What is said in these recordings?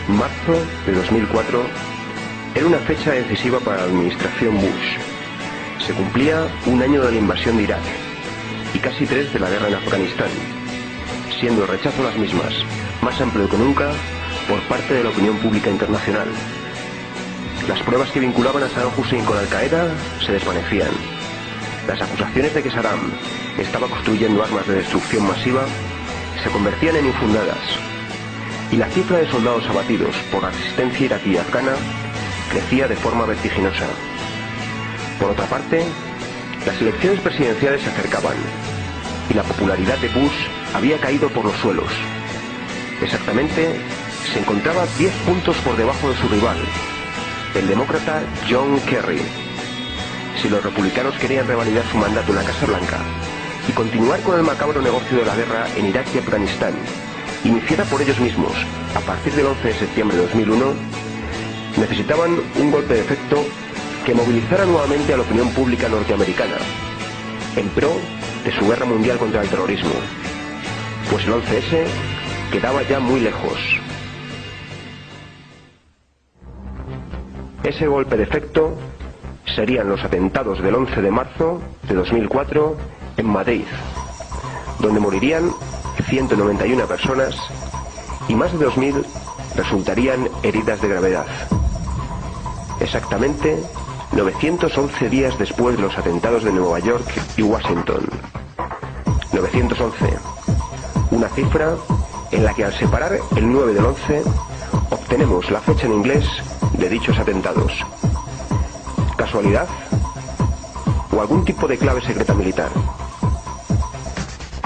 Marzo de 2004 era una fecha decisiva para la administración Bush. Se cumplía un año de la invasión de Irak y casi 3 de la guerra en Afganistán, siendo el rechazo a las mismas más amplio que nunca por parte de la opinión pública internacional. Las pruebas que vinculaban a Saddam Hussein con Al-Qaeda se desvanecían. Las acusaciones de que Saddam estaba construyendo armas de destrucción masiva se convertían en infundadas, y la cifra de soldados abatidos por la resistencia iraquí y afgana crecía de forma vertiginosa. Por otra parte, las elecciones presidenciales se acercaban y la popularidad de Bush había caído por los suelos. Exactamente, se encontraba 10 puntos por debajo de su rival, el demócrata John Kerry. Si los republicanos querían revalidar su mandato en la Casa Blanca y continuar con el macabro negocio de la guerra en Irak y Afganistán, iniciada por ellos mismos a partir del 11 de septiembre de 2001, necesitaban un golpe de efecto que movilizara nuevamente a la opinión pública norteamericana en pro de su guerra mundial contra el terrorismo, pues el 11S quedaba ya muy lejos. Ese golpe de efecto serían los atentados del 11 de marzo de 2004 en Madrid, donde morirían 191 personas y más de 2000 resultarían heridas de gravedad. Exactamente 911 días después de los atentados de Nueva York y Washington. 911, una cifra en la que al separar el 9 del 11 obtenemos la fecha en inglés de dichos atentados. ¿Casualidad? ¿O algún tipo de clave secreta militar?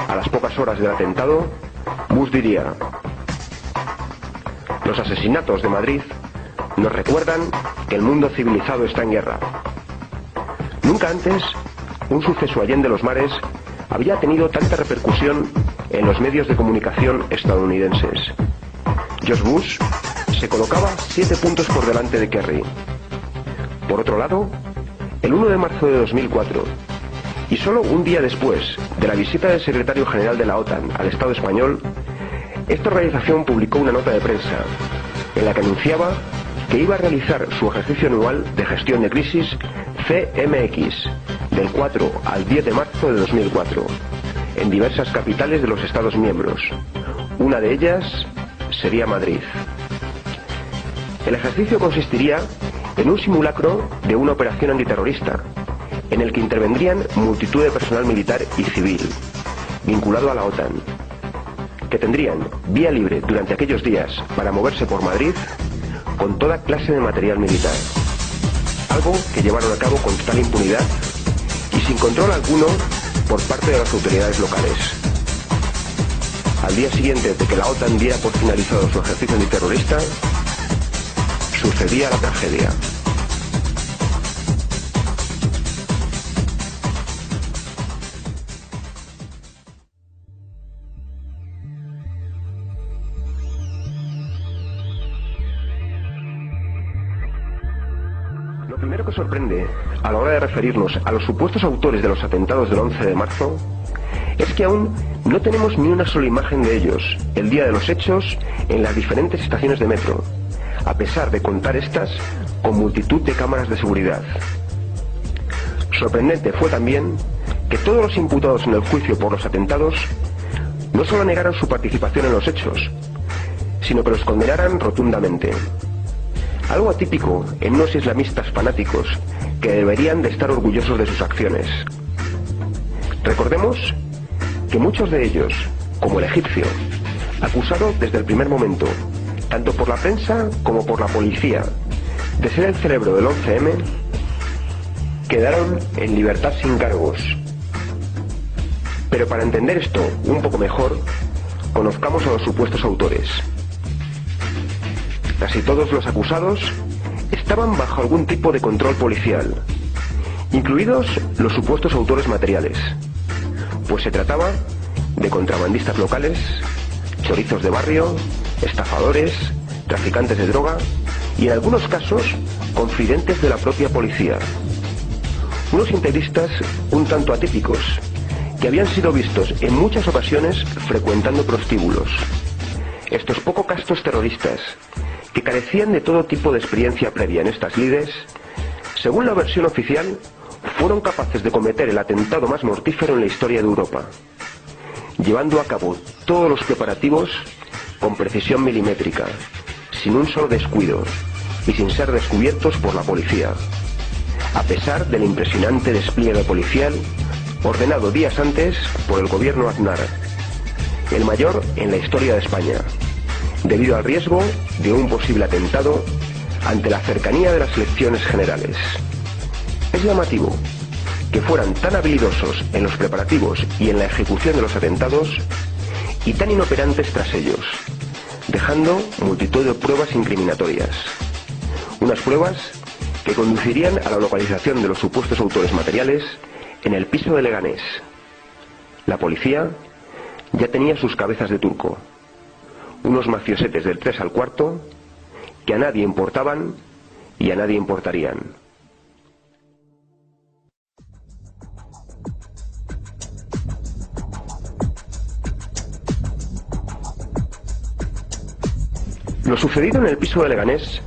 A las pocas horas del atentado, Bush diría: los asesinatos de Madrid nos recuerdan que el mundo civilizado está en guerra. Nunca antes un suceso allende los mares había tenido tanta repercusión en los medios de comunicación estadounidenses. George Bush se colocaba 7 puntos por delante de Kerry. Por otro lado, el 1 de marzo de 2004, y solo un día después de la visita del secretario general de la OTAN al Estado español, esta organización publicó una nota de prensa en la que anunciaba que iba a realizar su ejercicio anual de gestión de crisis CMX del 4 al 10 de marzo de 2004 en diversas capitales de los Estados miembros. Una de ellas sería Madrid. El ejercicio consistiría en un simulacro de una operación antiterrorista en el que intervendrían multitud de personal militar y civil vinculado a la OTAN, que tendrían vía libre durante aquellos días para moverse por Madrid con toda clase de material militar, algo que llevaron a cabo con total impunidad y sin control alguno por parte de las autoridades locales. Al día siguiente de que la OTAN diera por finalizado su ejercicio antiterrorista, sucedía la tragedia. Lo primero que sorprende a la hora de referirnos a los supuestos autores de los atentados del 11 de marzo es que aún no tenemos ni una sola imagen de ellos el día de los hechos en las diferentes estaciones de metro, a pesar de contar estas con multitud de cámaras de seguridad. Sorprendente fue también que todos los imputados en el juicio por los atentados no solo negaran su participación en los hechos, sino que los condenaran rotundamente. Algo atípico en unos islamistas fanáticos que deberían de estar orgullosos de sus acciones. Recordemos que muchos de ellos, como el egipcio, acusado desde el primer momento, tanto por la prensa como por la policía, de ser el cerebro del 11M, quedaron en libertad sin cargos. Pero para entender esto un poco mejor, conozcamos a los supuestos autores. Casi todos los acusados estaban bajo algún tipo de control policial, incluidos los supuestos autores materiales, pues se trataba de contrabandistas locales, chorizos de barrio, estafadores, traficantes de droga y en algunos casos confidentes de la propia policía. Unos integristas un tanto atípicos que habían sido vistos en muchas ocasiones frecuentando prostíbulos. Estos poco castos terroristas, que carecían de todo tipo de experiencia previa en estas lides, según la versión oficial, fueron capaces de cometer el atentado más mortífero en la historia de Europa, llevando a cabo todos los preparativos con precisión milimétrica, sin un solo descuido y sin ser descubiertos por la policía, a pesar del impresionante despliegue policial ordenado días antes por el gobierno Aznar, el mayor en la historia de España, debido al riesgo de un posible atentado ante la cercanía de las elecciones generales. Es llamativo que fueran tan habilidosos en los preparativos y en la ejecución de los atentados y tan inoperantes tras ellos, dejando multitud de pruebas incriminatorias. Unas pruebas que conducirían a la localización de los supuestos autores materiales en el piso de Leganés. La policía ya tenía sus cabezas de turco, unos mafiosetes del 3 al cuarto que a nadie importaban y a nadie importarían. Lo sucedido en el piso de Leganés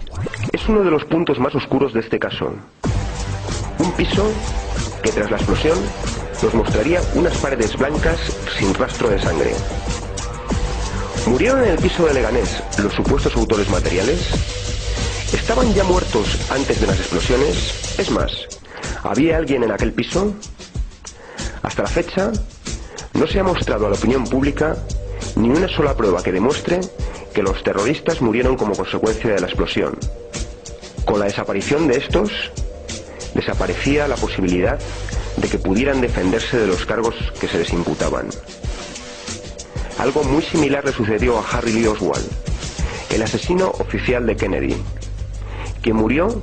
es uno de los puntos más oscuros de este caso. Un piso que tras la explosión nos mostraría unas paredes blancas sin rastro de sangre. ¿Murieron en el piso de Leganés los supuestos autores materiales? ¿Estaban ya muertos antes de las explosiones? Es más, ¿había alguien en aquel piso? Hasta la fecha, no se ha mostrado a la opinión pública ni una sola prueba que demuestre que los terroristas murieron como consecuencia de la explosión. Con la desaparición de estos, desaparecía la posibilidad de que pudieran defenderse de los cargos que se les imputaban. Algo muy similar le sucedió a Harry Lee Oswald, el asesino oficial de Kennedy, que murió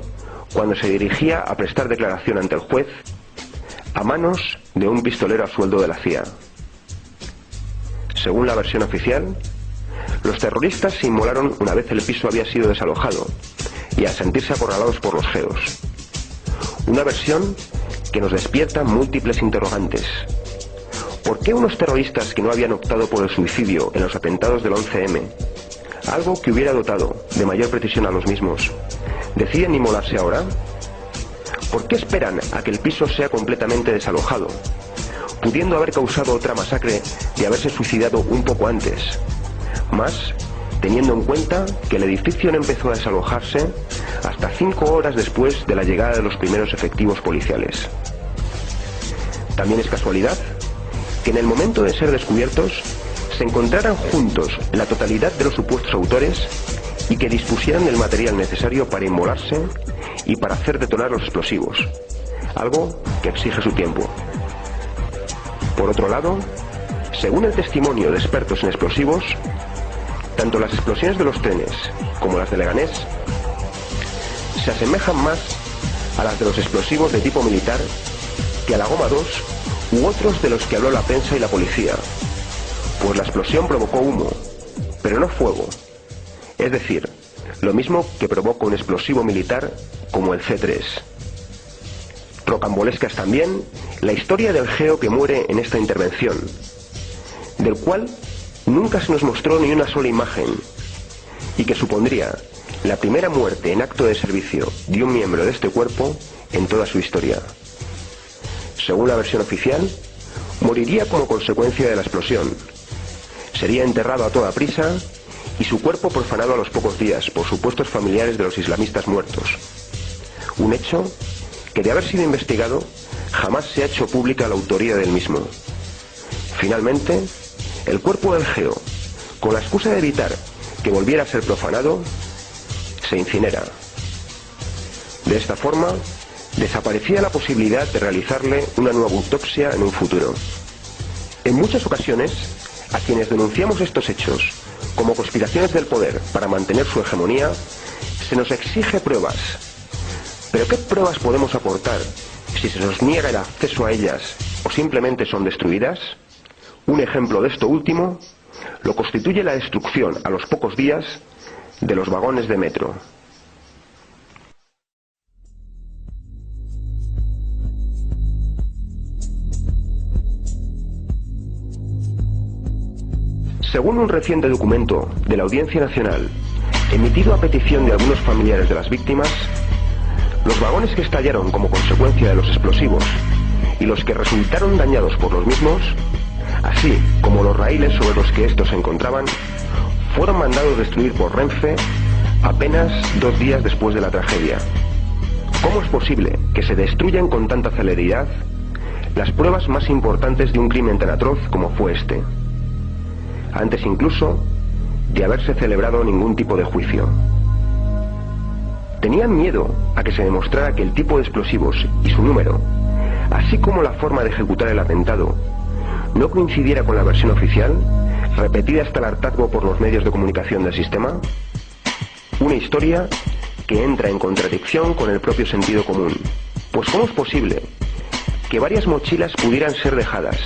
cuando se dirigía a prestar declaración ante el juez a manos de un pistolero a sueldo de la CIA. Según la versión oficial, los terroristas se inmolaron una vez el piso había sido desalojado y al sentirse acorralados por los geos. Una versión que nos despierta múltiples interrogantes. ¿Por qué unos terroristas que no habían optado por el suicidio en los atentados del 11M, algo que hubiera dotado de mayor precisión a los mismos, deciden inmolarse ahora? ¿Por qué esperan a que el piso sea completamente desalojado, pudiendo haber causado otra masacre y haberse suicidado un poco antes? Más, teniendo en cuenta que el edificio no empezó a desalojarse hasta 5 horas después de la llegada de los primeros efectivos policiales. También es casualidad que en el momento de ser descubiertos se encontraran juntos la totalidad de los supuestos autores y que dispusieran del material necesario para inmolarse y para hacer detonar los explosivos, algo que exige su tiempo. Por otro lado, según el testimonio de expertos en explosivos, tanto las explosiones de los trenes como las de Leganés se asemejan más a las de los explosivos de tipo militar que a la goma 2 u otros de los que habló la prensa y la policía, pues la explosión provocó humo, pero no fuego, es decir, lo mismo que provoca un explosivo militar como el C3. Rocambolesca es también la historia del geo que muere en esta intervención, del cual nunca se nos mostró ni una sola imagen, y que supondría la primera muerte en acto de servicio de un miembro de este cuerpo en toda su historia. Según la versión oficial, moriría como consecuencia de la explosión. Sería enterrado a toda prisa y su cuerpo profanado a los pocos días por supuestos familiares de los islamistas muertos. Un hecho que, de haber sido investigado, jamás se ha hecho pública la autoría del mismo. Finalmente, el cuerpo del geo, con la excusa de evitar que volviera a ser profanado, se incinera. De esta forma, desaparecía la posibilidad de realizarle una nueva autopsia en un futuro. En muchas ocasiones, a quienes denunciamos estos hechos como conspiraciones del poder para mantener su hegemonía, se nos exige pruebas. ¿Pero qué pruebas podemos aportar si se nos niega el acceso a ellas o simplemente son destruidas? Un ejemplo de esto último lo constituye la destrucción a los pocos días de los vagones de metro. Según un reciente documento de la Audiencia Nacional emitido a petición de algunos familiares de las víctimas, los vagones que estallaron como consecuencia de los explosivos y los que resultaron dañados por los mismos, así como los raíles sobre los que estos se encontraban, fueron mandados destruir por Renfe apenas 2 días después de la tragedia. ¿Cómo es posible que se destruyan con tanta celeridad las pruebas más importantes de un crimen tan atroz como fue este, antes incluso de haberse celebrado ningún tipo de juicio? Tenían miedo a que se demostrara que el tipo de explosivos y su número, así como la forma de ejecutar el atentado, no coincidiera con la versión oficial, repetida hasta el hartazgo por los medios de comunicación del sistema. Una historia que entra en contradicción con el propio sentido común. Pues ¿cómo es posible que varias mochilas pudieran ser dejadas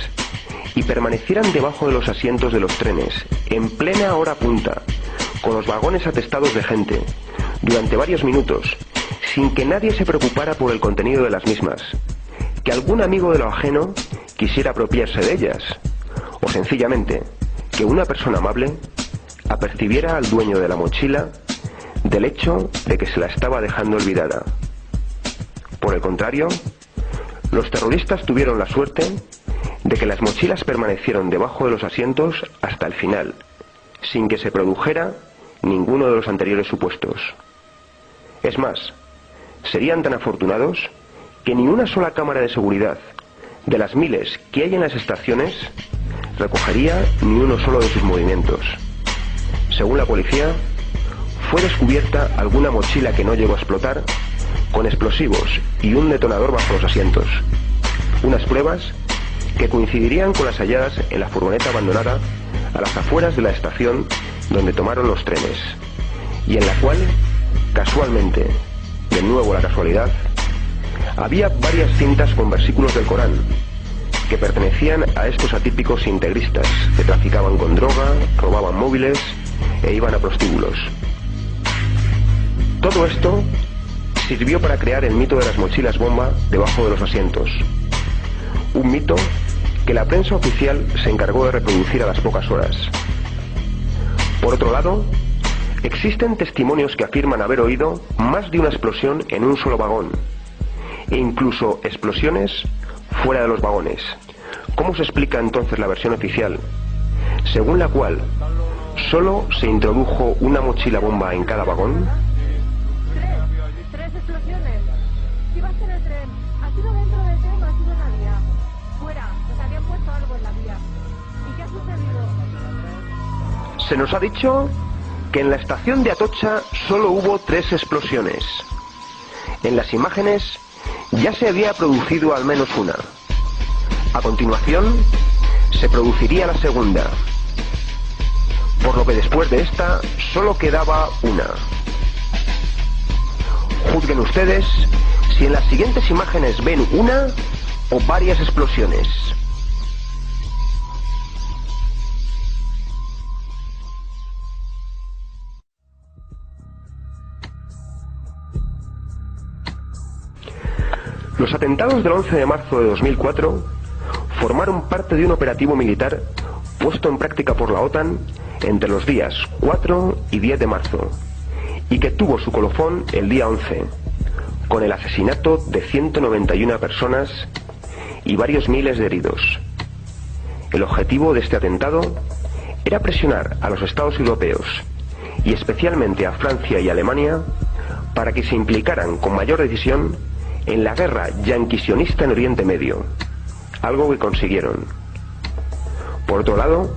y permanecieran debajo de los asientos de los trenes, en plena hora punta, con los vagones atestados de gente, durante varios minutos, sin que nadie se preocupara por el contenido de las mismas, que algún amigo de lo ajeno quisiera apropiarse de ellas, o sencillamente que una persona amable apercibiera al dueño de la mochila del hecho de que se la estaba dejando olvidada? Por el contrario, los terroristas tuvieron la suerte de que las mochilas permanecieron debajo de los asientos hasta el final, sin que se produjera ninguno de los anteriores supuestos. Es más, serían tan afortunados que ni una sola cámara de seguridad de las miles que hay en las estaciones recogería ni uno solo de sus movimientos. Según la policía, fue descubierta alguna mochila que no llegó a explotar, con explosivos y un detonador bajo los asientos. Unas pruebas que coincidirían con las halladas en la furgoneta abandonada a las afueras de la estación donde tomaron los trenes, y en la cual, casualmente, de nuevo la casualidad, había varias cintas con versículos del Corán que pertenecían a estos atípicos integristas que traficaban con droga, robaban móviles e iban a prostíbulos. Todo esto sirvió para crear el mito de las mochilas bomba debajo de los asientos, un mito que la prensa oficial se encargó de reproducir a las pocas horas. Por otro lado, existen testimonios que afirman haber oído más de una explosión en un solo vagón, e incluso explosiones fuera de los vagones. ¿Cómo se explica entonces la versión oficial, según la cual solo se introdujo una mochila bomba en cada vagón? Tres explosiones. ¿Qué iba a hacer el tren? ¿Ha sido dentro del tren o ha sido en la vía? Fuera, nos habían puesto algo en la vía. ¿Y qué ha sucedido? Se nos ha dicho que en la estación de Atocha solo hubo 3 explosiones. En las imágenes ya se había producido al menos una. A continuación, se produciría la segunda, por lo que después de esta solo quedaba una. Juzguen ustedes si en las siguientes imágenes ven una o varias explosiones. Los atentados del 11 de marzo de 2004 formaron parte de un operativo militar puesto en práctica por la OTAN entre los días 4 y 10 de marzo, y que tuvo su colofón el día 11, con el asesinato de 191 personas y varios miles de heridos. El objetivo de este atentado era presionar a los Estados europeos, y especialmente a Francia y Alemania, para que se implicaran con mayor decisión en la guerra yanquisionista en Oriente Medio, algo que consiguieron. Por otro lado,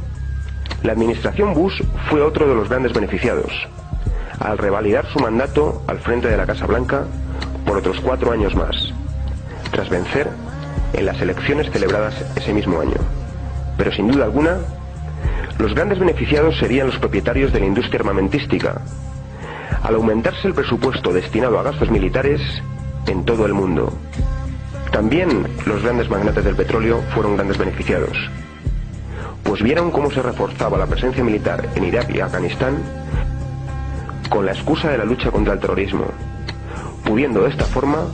la administración Bush fue otro de los grandes beneficiados, al revalidar su mandato al frente de la Casa Blanca por otros 4 años más, tras vencer en las elecciones celebradas ese mismo año. Pero sin duda alguna, los grandes beneficiados serían los propietarios de la industria armamentística, al aumentarse el presupuesto destinado a gastos militares en todo el mundo. También los grandes magnates del petróleo fueron grandes beneficiados, pues vieron cómo se reforzaba la presencia militar en Irak y Afganistán con la excusa de la lucha contra el terrorismo, pudiendo de esta forma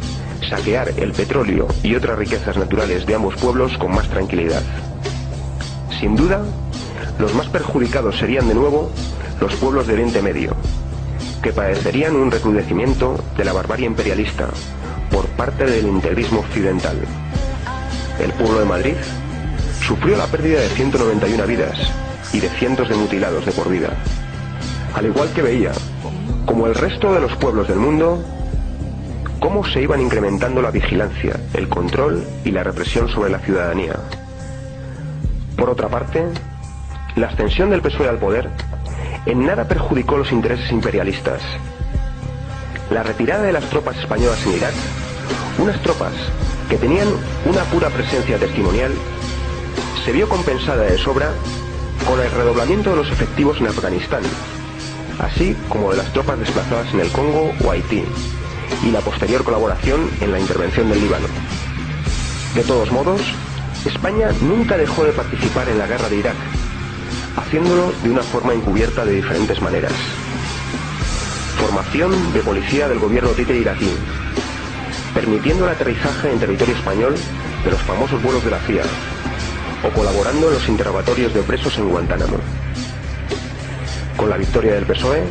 saquear el petróleo y otras riquezas naturales de ambos pueblos con más tranquilidad. Sin duda, los más perjudicados serían de nuevo los pueblos de Oriente Medio, que padecerían un recrudecimiento de la barbarie imperialista por parte del integrismo occidental. El pueblo de Madrid sufrió la pérdida de 191 vidas y de cientos de mutilados de por vida, al igual que veía, como el resto de los pueblos del mundo, cómo se iban incrementando la vigilancia, el control y la represión sobre la ciudadanía. Por otra parte, la ascensión del PSOE al poder en nada perjudicó los intereses imperialistas. La retirada de las tropas españolas en Irak, unas tropas que tenían una pura presencia testimonial, se vio compensada de sobra con el redoblamiento de los efectivos en Afganistán, así como de las tropas desplazadas en el Congo o Haití, y la posterior colaboración en la intervención del Líbano. De todos modos, España nunca dejó de participar en la guerra de Irak, haciéndolo de una forma encubierta de diferentes maneras. Formación de policía del gobierno títere iraquí, permitiendo el aterrizaje en territorio español de los famosos vuelos de la CIA, o colaborando en los interrogatorios de presos en Guantánamo. Con la victoria del PSOE,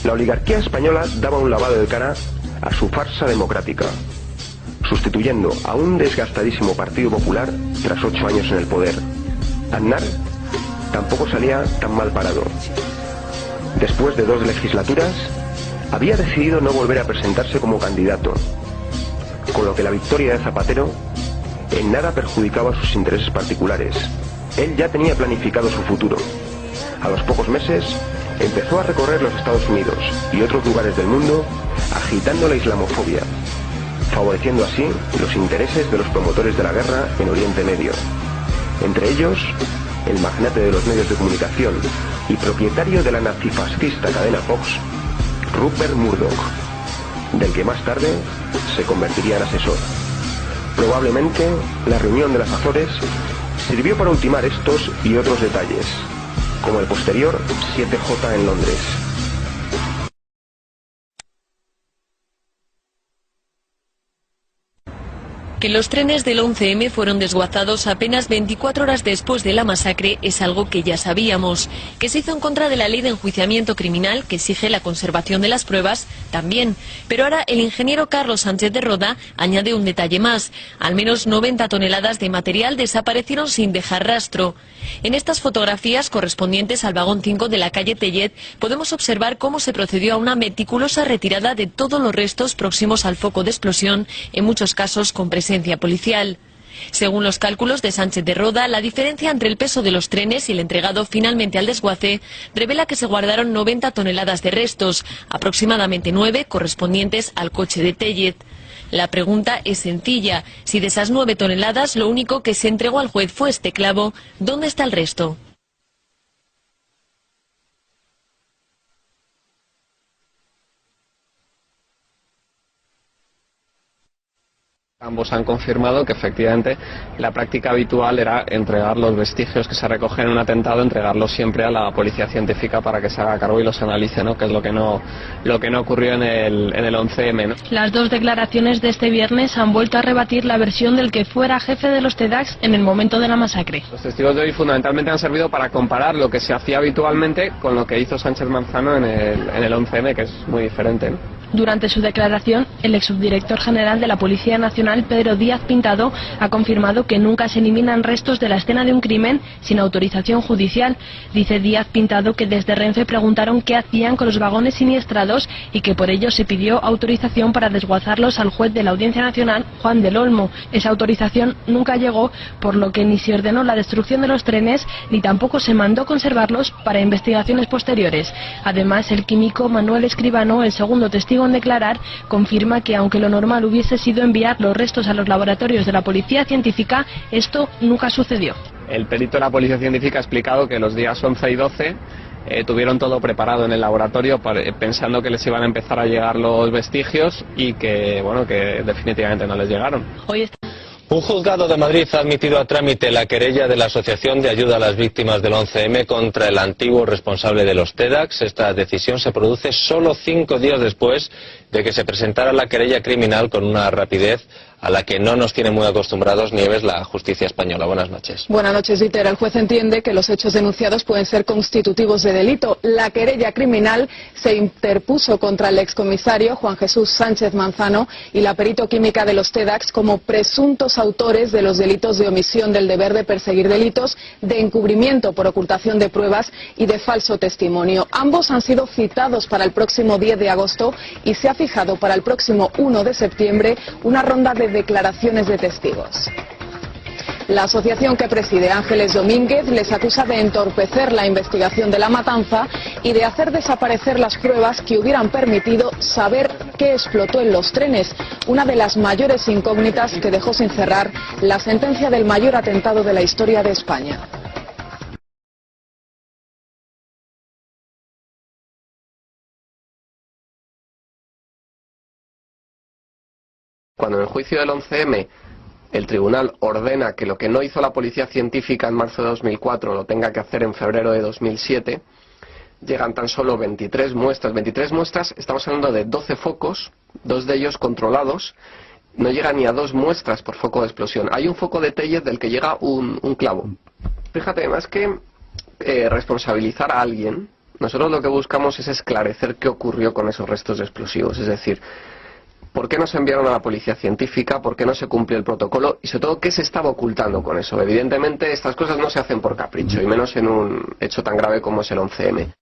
la oligarquía española daba un lavado de cara a su farsa democrática, sustituyendo a un desgastadísimo Partido Popular tras 8 años en el poder. Aznar tampoco salía tan mal parado. Después de 2 legislaturas, había decidido no volver a presentarse como candidato, con lo que la victoria de Zapatero en nada perjudicaba sus intereses particulares. Él ya tenía planificado su futuro. A los pocos meses, empezó a recorrer los Estados Unidos y otros lugares del mundo agitando la islamofobia, favoreciendo así los intereses de los promotores de la guerra en Oriente Medio. Entre ellos, el magnate de los medios de comunicación y propietario de la nazifascista cadena Fox, Rupert Murdoch, del que más tarde se convertiría en asesor. Probablemente la reunión de las Azores sirvió para ultimar estos y otros detalles, como el posterior 7J en Londres. Que los trenes del 11M fueron desguazados apenas 24 horas después de la masacre es algo que ya sabíamos. Que se hizo en contra de la ley de enjuiciamiento criminal que exige la conservación de las pruebas, también. Pero ahora el ingeniero Carlos Sánchez de Roda añade un detalle más. Al menos 90 toneladas de material desaparecieron sin dejar rastro. En estas fotografías correspondientes al vagón 5 de la calle Tellet podemos observar cómo se procedió a una meticulosa retirada de todos los restos próximos al foco de explosión, en muchos casos con presencia policial. Según los cálculos de Sánchez de Roda, la diferencia entre el peso de los trenes y el entregado finalmente al desguace revela que se guardaron 90 toneladas de restos, aproximadamente 9 correspondientes al coche de Tellet. La pregunta es sencilla: si de esas 9 toneladas lo único que se entregó al juez fue este clavo, ¿dónde está el resto? Ambos han confirmado que efectivamente la práctica habitual era entregar los vestigios que se recogen en un atentado, entregarlos siempre a la policía científica para que se haga cargo y los analice, ¿no? Que es lo que no ocurrió en el 11M, ¿no? Las 2 declaraciones de este viernes han vuelto a rebatir la versión del que fuera jefe de los TEDx en el momento de la masacre. Los testigos de hoy fundamentalmente han servido para comparar lo que se hacía habitualmente con lo que hizo Sánchez Manzano en el 11M, que es muy diferente, ¿no? Durante su declaración, el exsubdirector general de la Policía Nacional, Pedro Díaz Pintado, ha confirmado que nunca se eliminan restos de la escena de un crimen sin autorización judicial. Dice Díaz Pintado que desde Renfe preguntaron qué hacían con los vagones siniestrados y que por ello se pidió autorización para desguazarlos al juez de la Audiencia Nacional, Juan del Olmo. Esa autorización nunca llegó, por lo que ni se ordenó la destrucción de los trenes ni tampoco se mandó conservarlos para investigaciones posteriores. Además, el químico Manuel Escribano, el segundo testigo en declarar, confirma que aunque lo normal hubiese sido enviar los restos a los laboratorios de la policía científica, esto nunca sucedió. El perito de la policía científica ha explicado que los días 11 y 12 tuvieron todo preparado en el laboratorio pensando que les iban a empezar a llegar los vestigios y que, bueno, que definitivamente no les llegaron. Un juzgado de Madrid ha admitido a trámite la querella de la Asociación de Ayuda a las Víctimas del 11M contra el antiguo responsable de los TEDx. Esta decisión se produce solo 5 días después de que se presentara la querella criminal con una rapidez a la que no nos tiene muy acostumbrados, Nieves, la justicia española. Buenas noches. Buenas noches, Dieter. El juez entiende que los hechos denunciados pueden ser constitutivos de delito. La querella criminal se interpuso contra el excomisario Juan Jesús Sánchez Manzano y la perito química de los TEDx como presuntos autores de los delitos de omisión del deber de perseguir delitos, de encubrimiento por ocultación de pruebas y de falso testimonio. Ambos han sido citados para el próximo 10 de agosto y se ha fijado para el próximo 1 de septiembre una ronda de declaraciones de testigos. La asociación que preside Ángeles Domínguez les acusa de entorpecer la investigación de la matanza y de hacer desaparecer las pruebas que hubieran permitido saber qué explotó en los trenes, una de las mayores incógnitas que dejó sin cerrar la sentencia del mayor atentado de la historia de España. Cuando en el juicio del 11M el tribunal ordena que lo que no hizo la policía científica en marzo de 2004 lo tenga que hacer en febrero de 2007, llegan tan solo 23 muestras. 23 muestras, estamos hablando de 12 focos, 2 de ellos controlados, no llega ni a 2 muestras por foco de explosión. Hay un foco de Tellez del que llega un clavo. Fíjate, más que responsabilizar a alguien, nosotros lo que buscamos es esclarecer qué ocurrió con esos restos explosivos, es decir, ¿por qué no se enviaron a la policía científica? ¿Por qué no se cumplió el protocolo? Y sobre todo, ¿qué se estaba ocultando con eso? Evidentemente, estas cosas no se hacen por capricho, y menos en un hecho tan grave como es el 11M.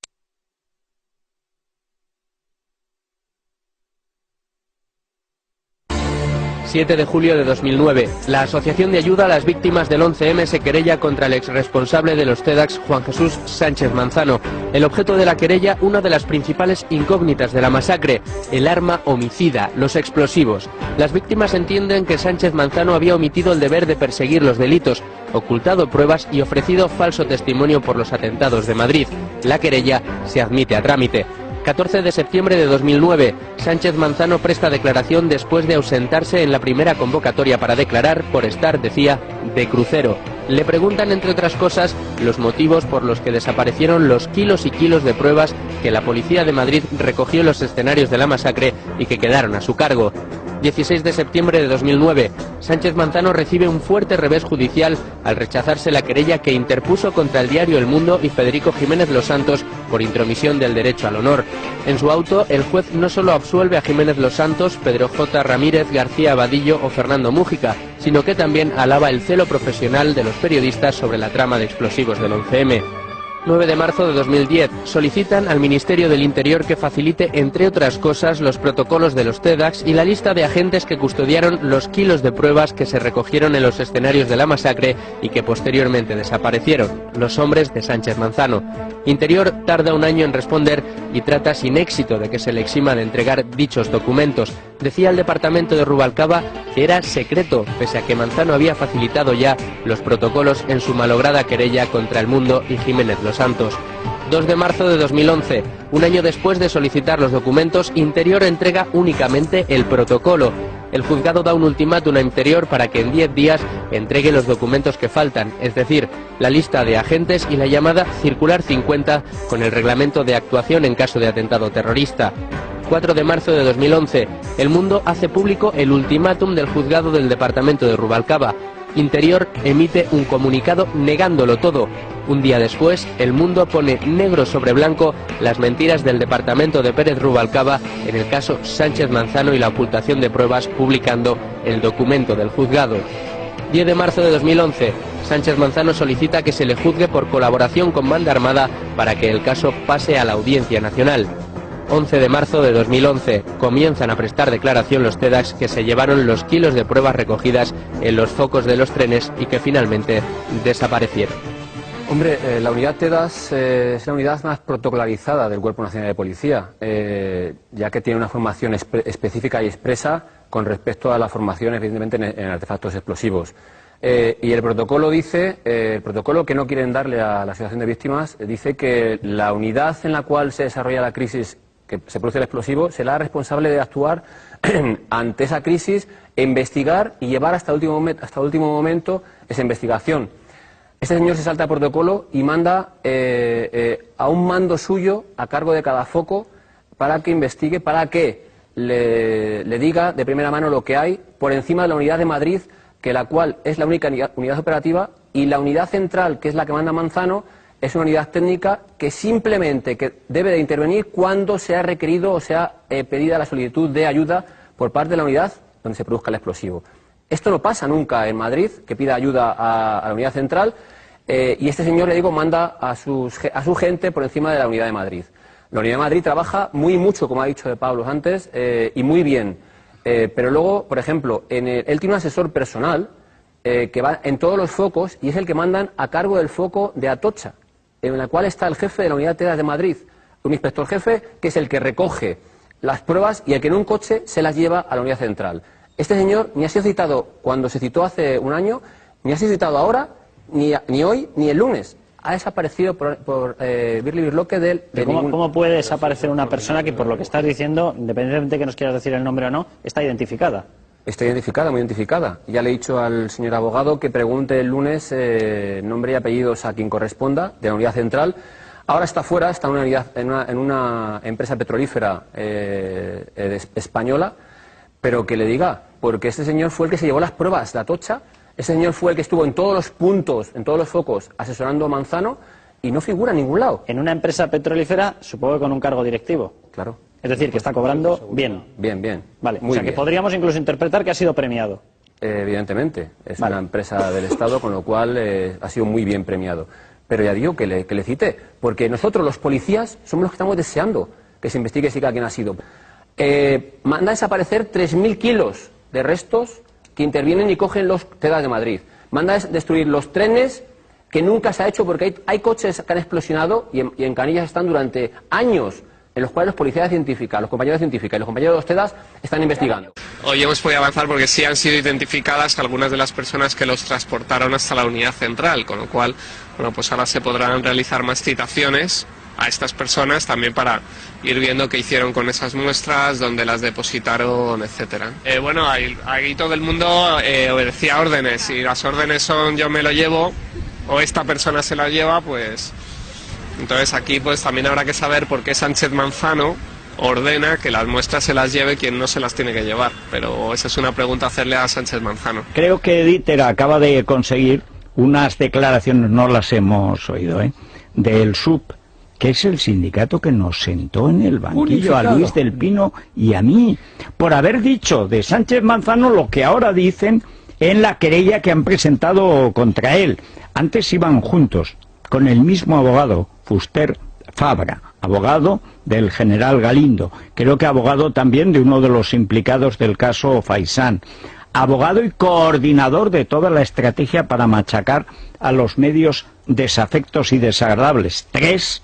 7 de julio de 2009, la Asociación de Ayuda a las Víctimas del 11M se querella contra el exresponsable de los TEDx, Juan Jesús Sánchez Manzano. El objeto de la querella, una de las principales incógnitas de la masacre, el arma homicida, los explosivos. Las víctimas entienden que Sánchez Manzano había omitido el deber de perseguir los delitos, ocultado pruebas y ofrecido falso testimonio por los atentados de Madrid. La querella se admite a trámite. 14 de septiembre de 2009, Sánchez Manzano presta declaración después de ausentarse en la primera convocatoria para declarar por estar, decía, de crucero. Le preguntan, entre otras cosas, los motivos por los que desaparecieron los kilos y kilos de pruebas que la policía de Madrid recogió en los escenarios de la masacre y que quedaron a su cargo. 16 de septiembre de 2009, Sánchez Manzano recibe un fuerte revés judicial al rechazarse la querella que interpuso contra el diario El Mundo y Federico Jiménez Los Santos por intromisión del derecho al honor. En su auto, el juez no solo absuelve a Jiménez Los Santos, Pedro J. Ramírez, García Abadillo o Fernando Mújica, sino que también alaba el celo profesional de los periodistas sobre la trama de explosivos del 11M. 9 de marzo de 2010, solicitan al Ministerio del Interior que facilite, entre otras cosas, los protocolos de los TEDx y la lista de agentes que custodiaron los kilos de pruebas que se recogieron en los escenarios de la masacre y que posteriormente desaparecieron, los hombres de Sánchez Manzano. Interior tarda un año en responder y trata sin éxito de que se le exima de entregar dichos documentos. Decía el departamento de Rubalcaba que era secreto, pese a que Manzano había facilitado ya los protocolos en su malograda querella contra El Mundo y Jiménez Los Santos. 2 de marzo de 2011, un año después de solicitar los documentos, Interior entrega únicamente el protocolo. El juzgado da un ultimátum a Interior para que en 10 días entregue los documentos que faltan, es decir, la lista de agentes y la llamada Circular 50 con el reglamento de actuación en caso de atentado terrorista. 4 de marzo de 2011, El Mundo hace público el ultimátum del juzgado del departamento de Rubalcaba. Interior emite un comunicado negándolo todo. Un día después, El Mundo pone negro sobre blanco las mentiras del departamento de Pérez Rubalcaba en el caso Sánchez Manzano y la ocultación de pruebas, publicando el documento del juzgado. 10 de marzo de 2011, Sánchez Manzano solicita que se le juzgue por colaboración con banda armada para que el caso pase a la Audiencia Nacional. 11 de marzo de 2011, comienzan a prestar declaración los TEDx que se llevaron los kilos de pruebas recogidas en los focos de los trenes y que finalmente desaparecieron. Hombre, la unidad TEDx es la unidad más protocolarizada del Cuerpo Nacional de Policía, ya que tiene una formación específica y expresa con respecto a la formación, evidentemente, en artefactos explosivos. Y el protocolo dice, el protocolo que no quieren darle a la asociación de víctimas, dice que la unidad en la cual se desarrolla la crisis que se produce el explosivo será responsable de actuar ante esa crisis, investigar y llevar hasta último momento esa investigación. Este señor se salta el protocolo y manda a un mando suyo a cargo de cada foco para que investigue, para que le diga de primera mano lo que hay por encima de la unidad de Madrid, que la cual es la única unidad operativa, y la unidad central, que es la que manda Manzano, es una unidad técnica que simplemente debe de intervenir cuando sea requerido o sea pedida la solicitud de ayuda por parte de la unidad donde se produzca el explosivo. Esto no pasa nunca en Madrid, que pida ayuda a la unidad central, y este señor, le digo, manda a su gente por encima de la unidad de Madrid. La unidad de Madrid trabaja mucho, como ha dicho de Pablo antes, y muy bien. Pero luego, por ejemplo, él tiene un asesor personal que va en todos los focos y es el que mandan a cargo del foco de Atocha, en la cual está el jefe de la unidad de TEDAS de Madrid, un inspector jefe que es el que recoge las pruebas y el que en un coche se las lleva a la unidad central. Este señor ni ha sido citado cuando se citó hace un año, ni ha sido citado ahora, ni hoy, ni el lunes. Ha desaparecido por Birli Birloque del... ¿Cómo puede desaparecer una persona que, por lo que estás diciendo, independientemente de que nos quieras decir el nombre o no, está identificada? Está identificada, muy identificada. Ya le he dicho al señor abogado que pregunte el lunes nombre y apellidos a quien corresponda de la unidad central. Ahora está fuera, está en una empresa petrolífera española, pero que le diga, porque este señor fue el que se llevó las pruebas de Atocha, ese señor fue el que estuvo en todos los puntos, en todos los focos, asesorando a Manzano y no figura en ningún lado. En una empresa petrolífera, supongo que con un cargo directivo. Claro. Es decir, que está cobrando bien. Bien. Vale, o sea que podríamos incluso interpretar que ha sido premiado. Evidentemente, es una empresa del Estado, con lo cual ha sido muy bien premiado. Pero ya digo que le cité, porque nosotros los policías somos los que estamos deseando que se investigue si cada quien ha sido. Manda a desaparecer 3.000 kilos de restos que intervienen y cogen los TEDAS de Madrid. Manda a destruir los trenes, que nunca se ha hecho porque hay coches que han explosionado y en Canillas están durante años, en los cuales los policías científicos, los compañeros científicos y los compañeros de los TEDAS están investigando. Hoy hemos podido avanzar porque sí han sido identificadas algunas de las personas que los transportaron hasta la unidad central, con lo cual, bueno, pues ahora se podrán realizar más citaciones a estas personas también para ir viendo qué hicieron con esas muestras, dónde las depositaron, etcétera. Bueno, ahí todo el mundo obedecía órdenes, y las órdenes son yo me lo llevo o esta persona se la lleva, pues entonces aquí pues también habrá que saber por qué Sánchez Manzano ordena que las muestras se las lleve quien no se las tiene que llevar, pero esa es una pregunta a hacerle a Sánchez Manzano. Creo que Dieter acaba de conseguir unas declaraciones, no las hemos oído, del SUB, que es el sindicato que nos sentó en el banquillo a Luis del Pino y a mí, por haber dicho de Sánchez Manzano lo que ahora dicen en la querella que han presentado contra él. Antes iban juntos, con el mismo abogado, Fuster Fabra, abogado del general Galindo, creo que abogado también de uno de los implicados del caso Faisán, abogado y coordinador de toda la estrategia para machacar a los medios desafectos y desagradables. Tres,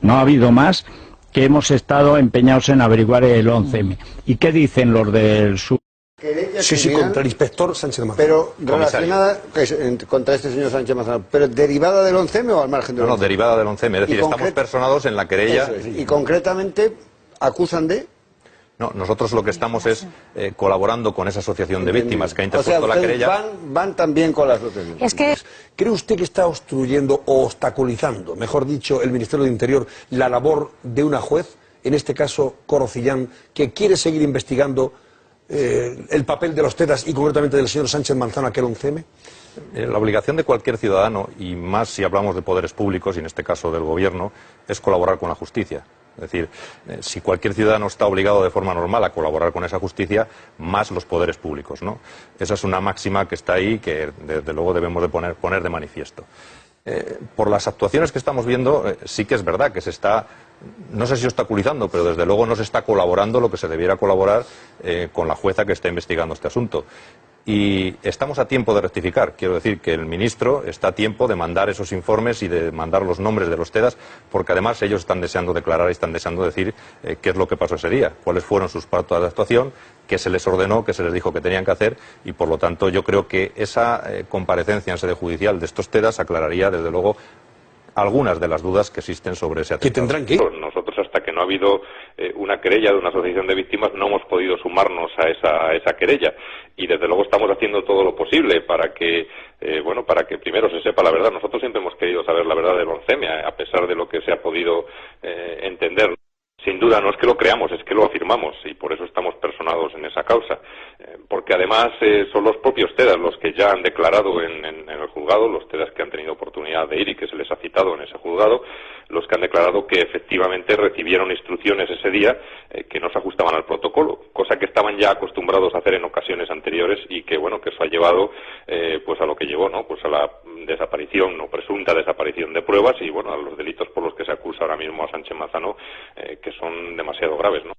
no ha habido más, que hemos estado empeñados en averiguar el 11M. ¿Y qué dicen los del sur? Sí, contra el inspector Sánchez Manzano. Pero relacionada contra este señor Sánchez Manzano, ¿pero derivada del 11M o al margen del 11M? No, derivada del 11M, es decir, estamos personados en la querella. Y concretamente acusan de... No, nosotros lo que estamos es colaborando con esa asociación de víctimas que ha interpuesto la querella. Van también con la asociación. ¿Cree usted que está obstruyendo o obstaculizando, mejor dicho, el Ministerio del Interior, la labor de una juez, en este caso Corocillán, que quiere seguir investigando el papel de los TEDAS y concretamente del señor Sánchez Manzano, aquel 11M? La obligación de cualquier ciudadano, y más si hablamos de poderes públicos, y en este caso del Gobierno, es colaborar con la justicia. Es decir, si cualquier ciudadano está obligado de forma normal a colaborar con esa justicia, más los poderes públicos, ¿no? Esa es una máxima que está ahí, que desde luego debemos de poner de manifiesto. Por las actuaciones que estamos viendo, sí que es verdad que se está, no sé si obstaculizando, pero desde luego no se está colaborando lo que se debiera colaborar con la jueza que está investigando este asunto. Y estamos a tiempo de rectificar. Quiero decir que el ministro está a tiempo de mandar esos informes y de mandar los nombres de los TEDAS, porque además ellos están deseando declarar y están deseando decir qué es lo que pasó ese día, cuáles fueron sus pautas de actuación, qué se les ordenó, qué se les dijo que tenían que hacer, y por lo tanto yo creo que esa comparecencia en sede judicial de estos TEDAS aclararía desde luego algunas de las dudas que existen sobre ese atentado. ¿Que tendrán que ir? Nosotros, hasta que no ha habido una querella de una asociación de víctimas, no hemos podido sumarnos a esa querella, y desde luego estamos haciendo todo lo posible para que primero se sepa la verdad. Nosotros siempre hemos querido saber la verdad del 11M, a pesar de lo que se ha podido entender. Sin duda, no es que lo creamos, es que lo afirmamos y por eso estamos personados en esa causa. Porque además son los propios TEDAS los que ya han declarado en el juzgado, los TEDAS que han tenido oportunidad de ir y que se les ha citado en ese juzgado, los que han declarado que efectivamente recibieron instrucciones ese día que no se ajustaban al protocolo, cosa que estaban ya acostumbrados a hacer en ocasiones anteriores y que, bueno, que eso ha llevado pues a lo que llevó, ¿no? Pues a la desaparición o presunta desaparición de pruebas y, bueno, a los delitos por los que se acusa ahora mismo a Sánchez Manzano, que son demasiado graves, ¿no?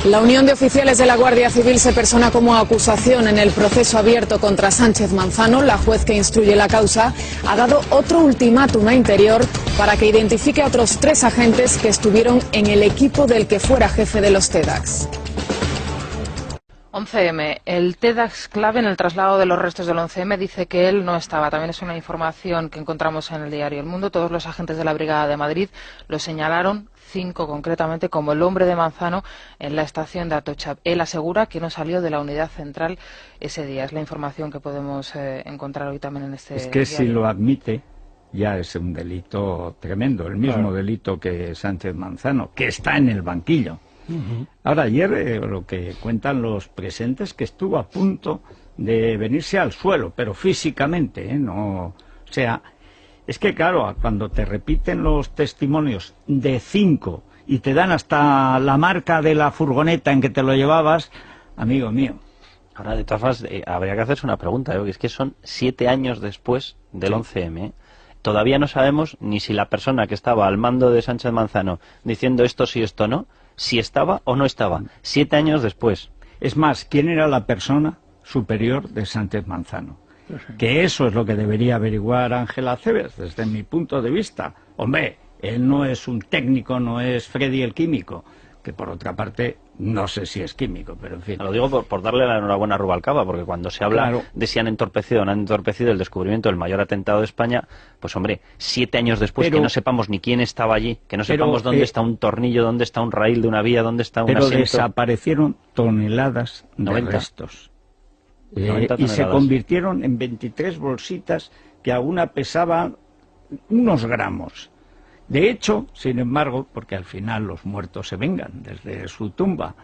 La Unión de Oficiales de la Guardia Civil se persona como acusación en el proceso abierto contra Sánchez Manzano. La juez que instruye la causa ha dado otro ultimátum a Interior para que identifique a otros 3 agentes que estuvieron en el equipo del que fuera jefe de los TEDAX. 11M. El TEDAX clave en el traslado de los restos del 11M dice que él no estaba. También es una información que encontramos en el diario El Mundo. Todos los agentes de la Brigada de Madrid lo señalaron, 5 concretamente, como el hombre de Manzano en la estación de Atocha. Él asegura que no salió de la unidad central ese día. Es la información que podemos encontrar hoy también en este diario. Es que si lo admite, ya es un delito tremendo. El mismo delito que Sánchez Manzano, que está en el banquillo. Ahora, ayer lo que cuentan los presentes que estuvo a punto de venirse al suelo, pero físicamente, no, o sea, es que claro, cuando te repiten los testimonios de 5 y te dan hasta la marca de la furgoneta en que te lo llevabas, amigo mío. Ahora, de todas formas, habría que hacerse una pregunta, que es que son 7 años después del 11M, Todavía no sabemos ni si la persona que estaba al mando de Sánchez Manzano diciendo esto sí, esto no, si estaba o no estaba, 7 años después. Es más, ¿quién era la persona superior de Sánchez Manzano? Que eso es lo que debería averiguar Ángel Acebes, desde mi punto de vista. Hombre, él no es un técnico, no es Freddy el químico, que por otra parte no sé si es químico, pero en fin. Lo digo por darle la enhorabuena a Rubalcaba, porque cuando se habla de si han entorpecido o no han entorpecido el descubrimiento del mayor atentado de España, pues hombre, 7 años después, que no sepamos ni quién estaba allí, que no sepamos dónde está un tornillo, dónde está un raíl de una vía, dónde está un asiento. Pero desaparecieron toneladas de restos. Y se convirtieron en 23 bolsitas que alguna pesaban unos gramos. De hecho, sin embargo, porque al final los muertos se vengan desde su tumba,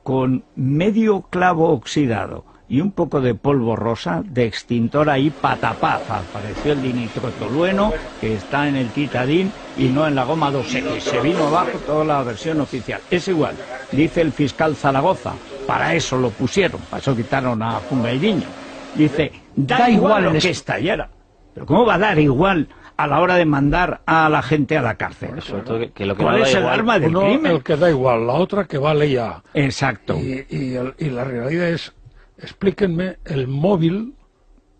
con medio clavo oxidado y un poco de polvo rosa de extintor ahí, patapaz, apareció el dinitrotolueno, que está en el titadín y no en la goma 2 y se vino abajo toda la versión oficial. Es igual, dice el fiscal Zaragoza, para eso lo pusieron, para eso quitaron a Fungairiño. Dice, da igual lo que estallara. Pero ¿cómo va a dar igual a la hora de mandar a la gente a la cárcel? Que lo que ¿Cuál es el arma del crimen? El que da igual, la otra que vale ya. Exacto. Y la realidad es, explíquenme el móvil,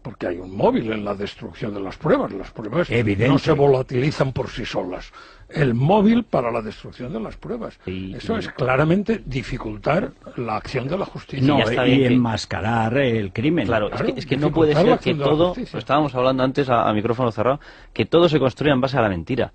porque hay un móvil en la destrucción de las pruebas no se volatilizan por sí solas. El móvil para la destrucción de las pruebas. Eso es claramente dificultar la acción de la justicia. No, y enmascarar el crimen. Claro, es que no puede ser que todo, lo estábamos hablando antes a micrófono cerrado, que todo se construya en base a la mentira.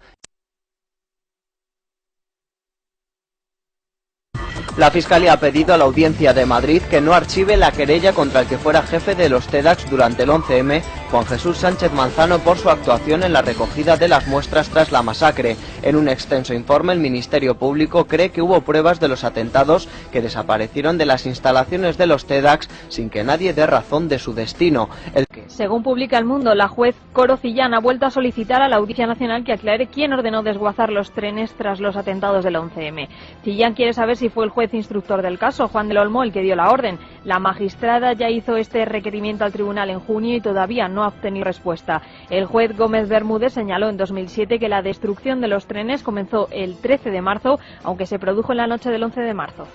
La Fiscalía ha pedido a la Audiencia de Madrid que no archive la querella contra el que fuera jefe de los TEDAX durante el 11M, Juan Jesús Sánchez Manzano, por su actuación en la recogida de las muestras tras la masacre. En un extenso informe, el Ministerio Público cree que hubo pruebas de los atentados que desaparecieron de las instalaciones de los TEDAX sin que nadie dé razón de su destino. Según publica El Mundo, la juez Coro Cillán ha vuelto a solicitar a la Audiencia Nacional que aclare quién ordenó desguazar los trenes tras los atentados del 11M. Cillán quiere saber si fue el juez instructor del caso, Juan del Olmo, el que dio la orden. La magistrada ya hizo este requerimiento al tribunal en junio y todavía no ha obtenido respuesta. El juez Gómez Bermúdez señaló en 2007 que la destrucción de los trenes comenzó el 13 de marzo, aunque se produjo en la noche del 11 de marzo.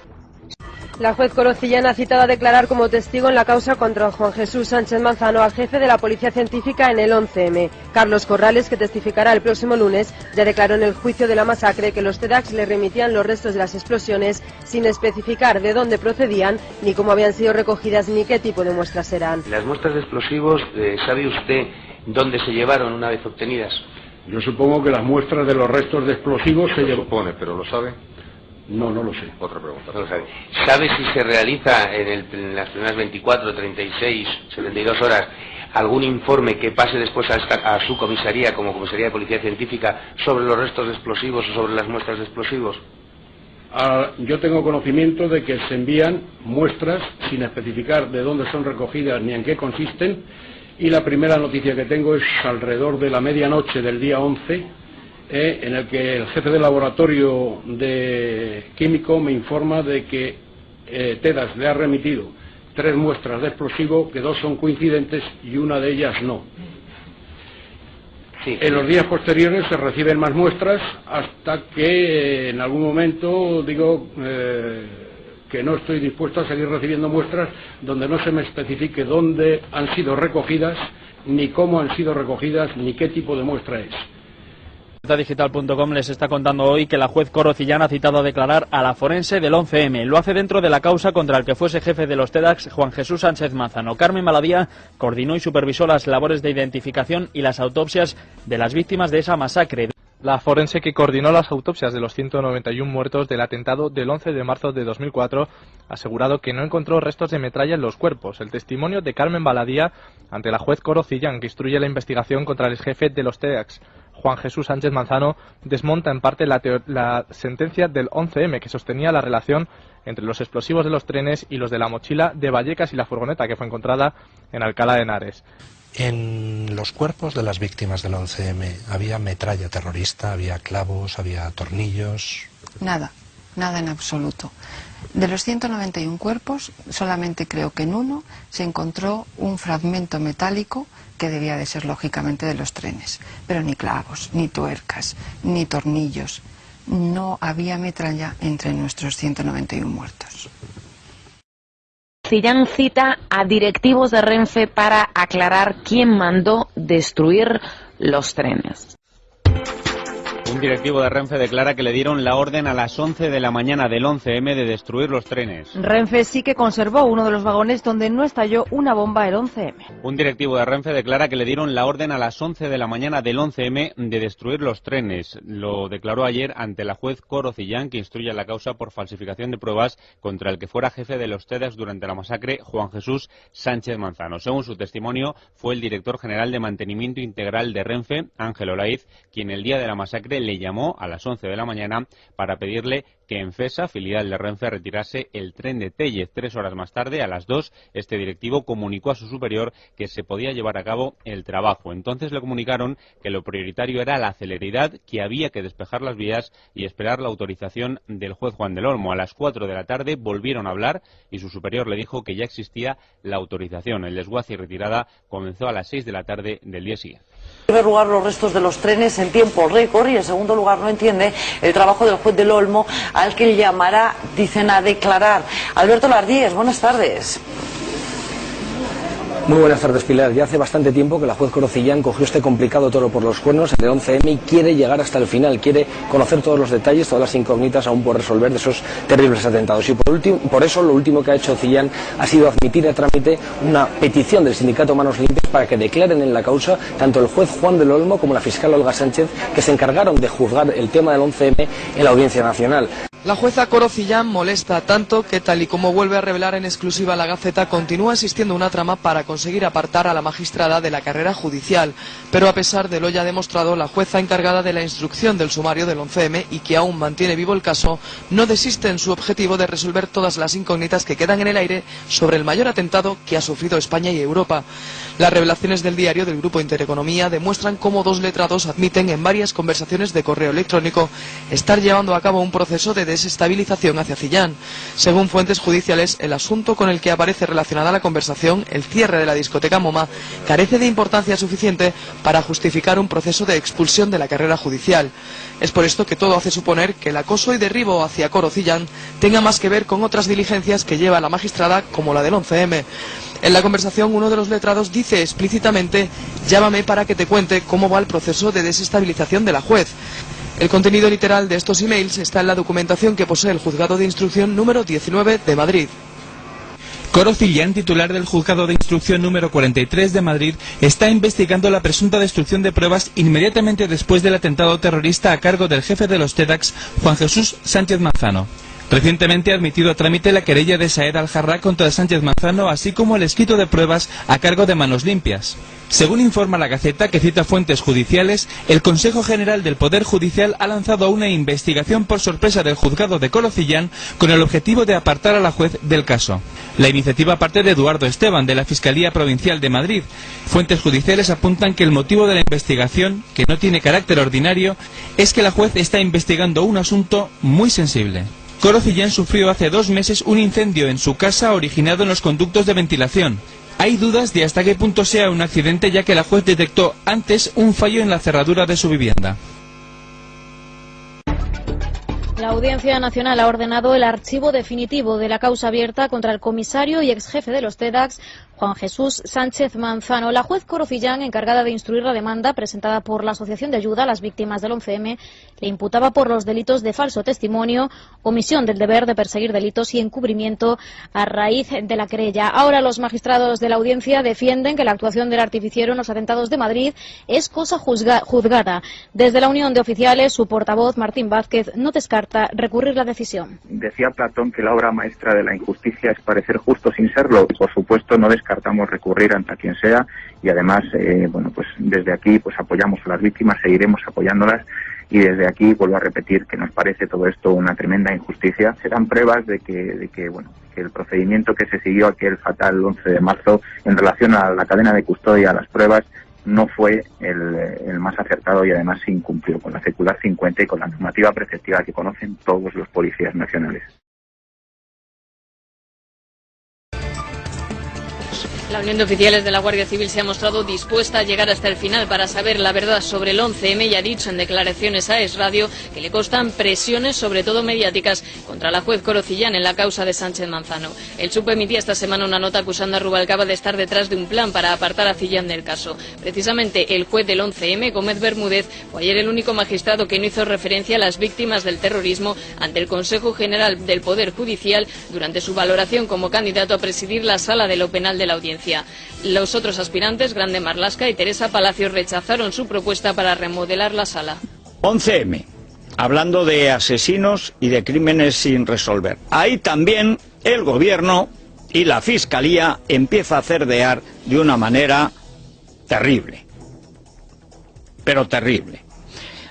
La juez Coro Cillán ha citado a declarar como testigo en la causa contra Juan Jesús Sánchez Manzano al jefe de la Policía Científica en el 11M. Carlos Corrales, que testificará el próximo lunes, ya declaró en el juicio de la masacre que los TEDAX le remitían los restos de las explosiones sin especificar de dónde procedían, ni cómo habían sido recogidas, ni qué tipo de muestras eran. Las muestras de explosivos, ¿sabe usted dónde se llevaron una vez obtenidas? Yo supongo que las muestras de los restos de explosivos se llevaron. Supone, pero ¿lo sabe? No, no lo sé. Otra pregunta. No lo sabe. ¿Sabe si se realiza en las primeras 24, 36, 72 horas algún informe que pase después a su comisaría, como Comisaría de Policía Científica, sobre los restos de explosivos o sobre las muestras de explosivos? Yo tengo conocimiento de que se envían muestras sin especificar de dónde son recogidas ni en qué consisten, y la primera noticia que tengo es alrededor de la medianoche del día 11, en el que el jefe de laboratorio de químico me informa de que TEDAS le ha remitido 3 muestras de explosivo, que 2 son coincidentes y una de ellas no. Sí. En los días posteriores se reciben más muestras hasta que en algún momento digo que no estoy dispuesto a seguir recibiendo muestras donde no se me especifique dónde han sido recogidas, ni cómo han sido recogidas, ni qué tipo de muestra es. Digital.com les está contando hoy que la juez Coro Cillán ha citado a declarar a la forense del 11M. Lo hace dentro de la causa contra el que fuese jefe de los TEDAX, Juan Jesús Sánchez Manzano. Carmen Baladía coordinó y supervisó las labores de identificación y las autopsias de las víctimas de esa masacre. La forense que coordinó las autopsias de los 191 muertos del atentado del 11 de marzo de 2004 ha asegurado que no encontró restos de metralla en los cuerpos. El testimonio de Carmen Baladía ante la juez Coro Cillán, que instruye la investigación contra el jefe de los TEDAX, Juan Jesús Sánchez Manzano, desmonta en parte la sentencia del 11M, que sostenía la relación entre los explosivos de los trenes y los de la mochila de Vallecas y la furgoneta que fue encontrada en Alcalá de Henares. En los cuerpos de las víctimas del 11M había metralla terrorista, había clavos, había tornillos. Nada en absoluto. De los 191 cuerpos, solamente creo que en uno se encontró un fragmento metálico que debía de ser lógicamente de los trenes, pero ni clavos, ni tuercas, ni tornillos. No había metralla entre nuestros 191 muertos. Cillán cita a directivos de Renfe para aclarar quién mandó destruir los trenes. Un directivo de Renfe declara que le dieron la orden a las 11 de la mañana del 11M de destruir los trenes. Renfe sí que conservó uno de los vagones donde no estalló una bomba el 11M. Un directivo de Renfe declara que le dieron la orden a las 11 de la mañana del 11M de destruir los trenes. Lo declaró ayer ante la juez Coro Cillán, que instruye la causa por falsificación de pruebas contra el que fuera jefe de los TEDAX durante la masacre, Juan Jesús Sánchez Manzano. Según su testimonio, fue el director general de mantenimiento integral de Renfe, Ángel Olaiz, quien el día de la masacre le llamó a las 11 de la mañana para pedirle que Enfesa, filial de Renfe, retirase el tren de Tellez. 3 horas más tarde, a las 2, este directivo comunicó a su superior que se podía llevar a cabo el trabajo. Entonces le comunicaron que lo prioritario era la celeridad, que había que despejar las vías y esperar la autorización del juez Juan del Olmo. A las 4 de la tarde volvieron a hablar y su superior le dijo que ya existía la autorización. El desguace y retirada comenzó a las 6 de la tarde del día siguiente. En primer lugar, los restos de los trenes en tiempo récord, y en segundo lugar no entiende el trabajo del juez del Olmo, al que llamará, dicen, a declarar. Alberto Lardíez, buenas tardes. Muy buenas tardes, Pilar. Ya hace bastante tiempo que la juez Coro Cillán cogió este complicado toro por los cuernos, el 11M, y quiere llegar hasta el final, quiere conocer todos los detalles, todas las incógnitas aún por resolver de esos terribles atentados. Y por eso lo último que ha hecho Cillán ha sido admitir a trámite una petición del sindicato Manos Limpias para que declaren en la causa tanto el juez Juan del Olmo como la fiscal Olga Sánchez, que se encargaron de juzgar el tema del 11M en la Audiencia Nacional. La jueza Coro Cillán molesta tanto que, tal y como vuelve a revelar en exclusiva la Gaceta, continúa existiendo una trama para conseguir apartar a la magistrada de la carrera judicial. Pero a pesar de lo ya demostrado, la jueza encargada de la instrucción del sumario del 11M, y que aún mantiene vivo el caso, no desiste en su objetivo de resolver todas las incógnitas que quedan en el aire sobre el mayor atentado que ha sufrido España y Europa. Las revelaciones del diario del Grupo Intereconomía demuestran cómo 2 letrados admiten en varias conversaciones de correo electrónico estar llevando a cabo un proceso de desestabilización hacia Cillán. Según fuentes judiciales, el asunto con el que aparece relacionada la conversación, el cierre de la discoteca MoMA, carece de importancia suficiente para justificar un proceso de expulsión de la carrera judicial. Es por esto que todo hace suponer que el acoso y derribo hacia Coro Cillán tenga más que ver con otras diligencias que lleva la magistrada, como la del 11M. En la conversación, uno de los letrados dice explícitamente: llámame para que te cuente cómo va el proceso de desestabilización de la juez. El contenido literal de estos emails está en la documentación que posee el Juzgado de Instrucción número 19 de Madrid. Coro Cillán, titular del Juzgado de Instrucción número 43 de Madrid, está investigando la presunta destrucción de pruebas inmediatamente después del atentado terrorista a cargo del jefe de los TEDAX, Juan Jesús Sánchez Manzano. Recientemente ha admitido a trámite la querella de Saed Al-Jarrah contra Sánchez Manzano, así como el escrito de pruebas a cargo de Manos Limpias. Según informa la Gaceta, que cita fuentes judiciales, el Consejo General del Poder Judicial ha lanzado una investigación por sorpresa del juzgado de Corocillán con el objetivo de apartar a la juez del caso. La iniciativa parte de Eduardo Esteban, de la Fiscalía Provincial de Madrid. Fuentes judiciales apuntan que el motivo de la investigación, que no tiene carácter ordinario, es que la juez está investigando un asunto muy sensible. Corocillán sufrió hace 2 meses un incendio en su casa originado en los conductos de ventilación. Hay dudas de hasta qué punto sea un accidente, ya que la juez detectó antes un fallo en la cerradura de su vivienda. La Audiencia Nacional ha ordenado el archivo definitivo de la causa abierta contra el comisario y exjefe de los TEDx, Juan Jesús Sánchez Manzano. La juez Corocillán, encargada de instruir la demanda presentada por la Asociación de Ayuda a las Víctimas del 11M, le imputaba por los delitos de falso testimonio, omisión del deber de perseguir delitos y encubrimiento a raíz de la querella. Ahora los magistrados de la audiencia defienden que la actuación del artificiero en los atentados de Madrid es cosa juzgada. Desde la Unión de Oficiales, su portavoz, Martín Vázquez, no descarta recurrir la decisión. Decía Platón que la obra maestra de la injusticia es parecer justo sin serlo. Por supuesto, no descartamos recurrir ante quien sea y además, desde aquí apoyamos a las víctimas, seguiremos apoyándolas y desde aquí vuelvo a repetir que nos parece todo esto una tremenda injusticia. Serán pruebas de que el procedimiento que se siguió aquel fatal 11 de marzo en relación a la cadena de custodia, a las pruebas, no fue el más acertado y además se incumplió con la circular 50 y con la normativa preceptiva que conocen todos los policías nacionales. La Unión de Oficiales de la Guardia Civil se ha mostrado dispuesta a llegar hasta el final para saber la verdad sobre el 11M y ha dicho en declaraciones a Es Radio que le constan presiones, sobre todo mediáticas, contra la juez Corocillán en la causa de Sánchez Manzano. El SUP emitía esta semana una nota acusando a Rubalcaba de estar detrás de un plan para apartar a Cillán del caso. Precisamente el juez del 11M, Gómez Bermúdez, fue ayer el único magistrado que no hizo referencia a las víctimas del terrorismo ante el Consejo General del Poder Judicial durante su valoración como candidato a presidir la Sala de lo Penal de la Audiencia. Los otros aspirantes, Grande Marlaska y Teresa Palacios, rechazaron su propuesta para remodelar la sala. 11M, hablando de asesinos y de crímenes sin resolver. Ahí también el gobierno y la Fiscalía empieza a cerdear de una manera terrible, pero terrible.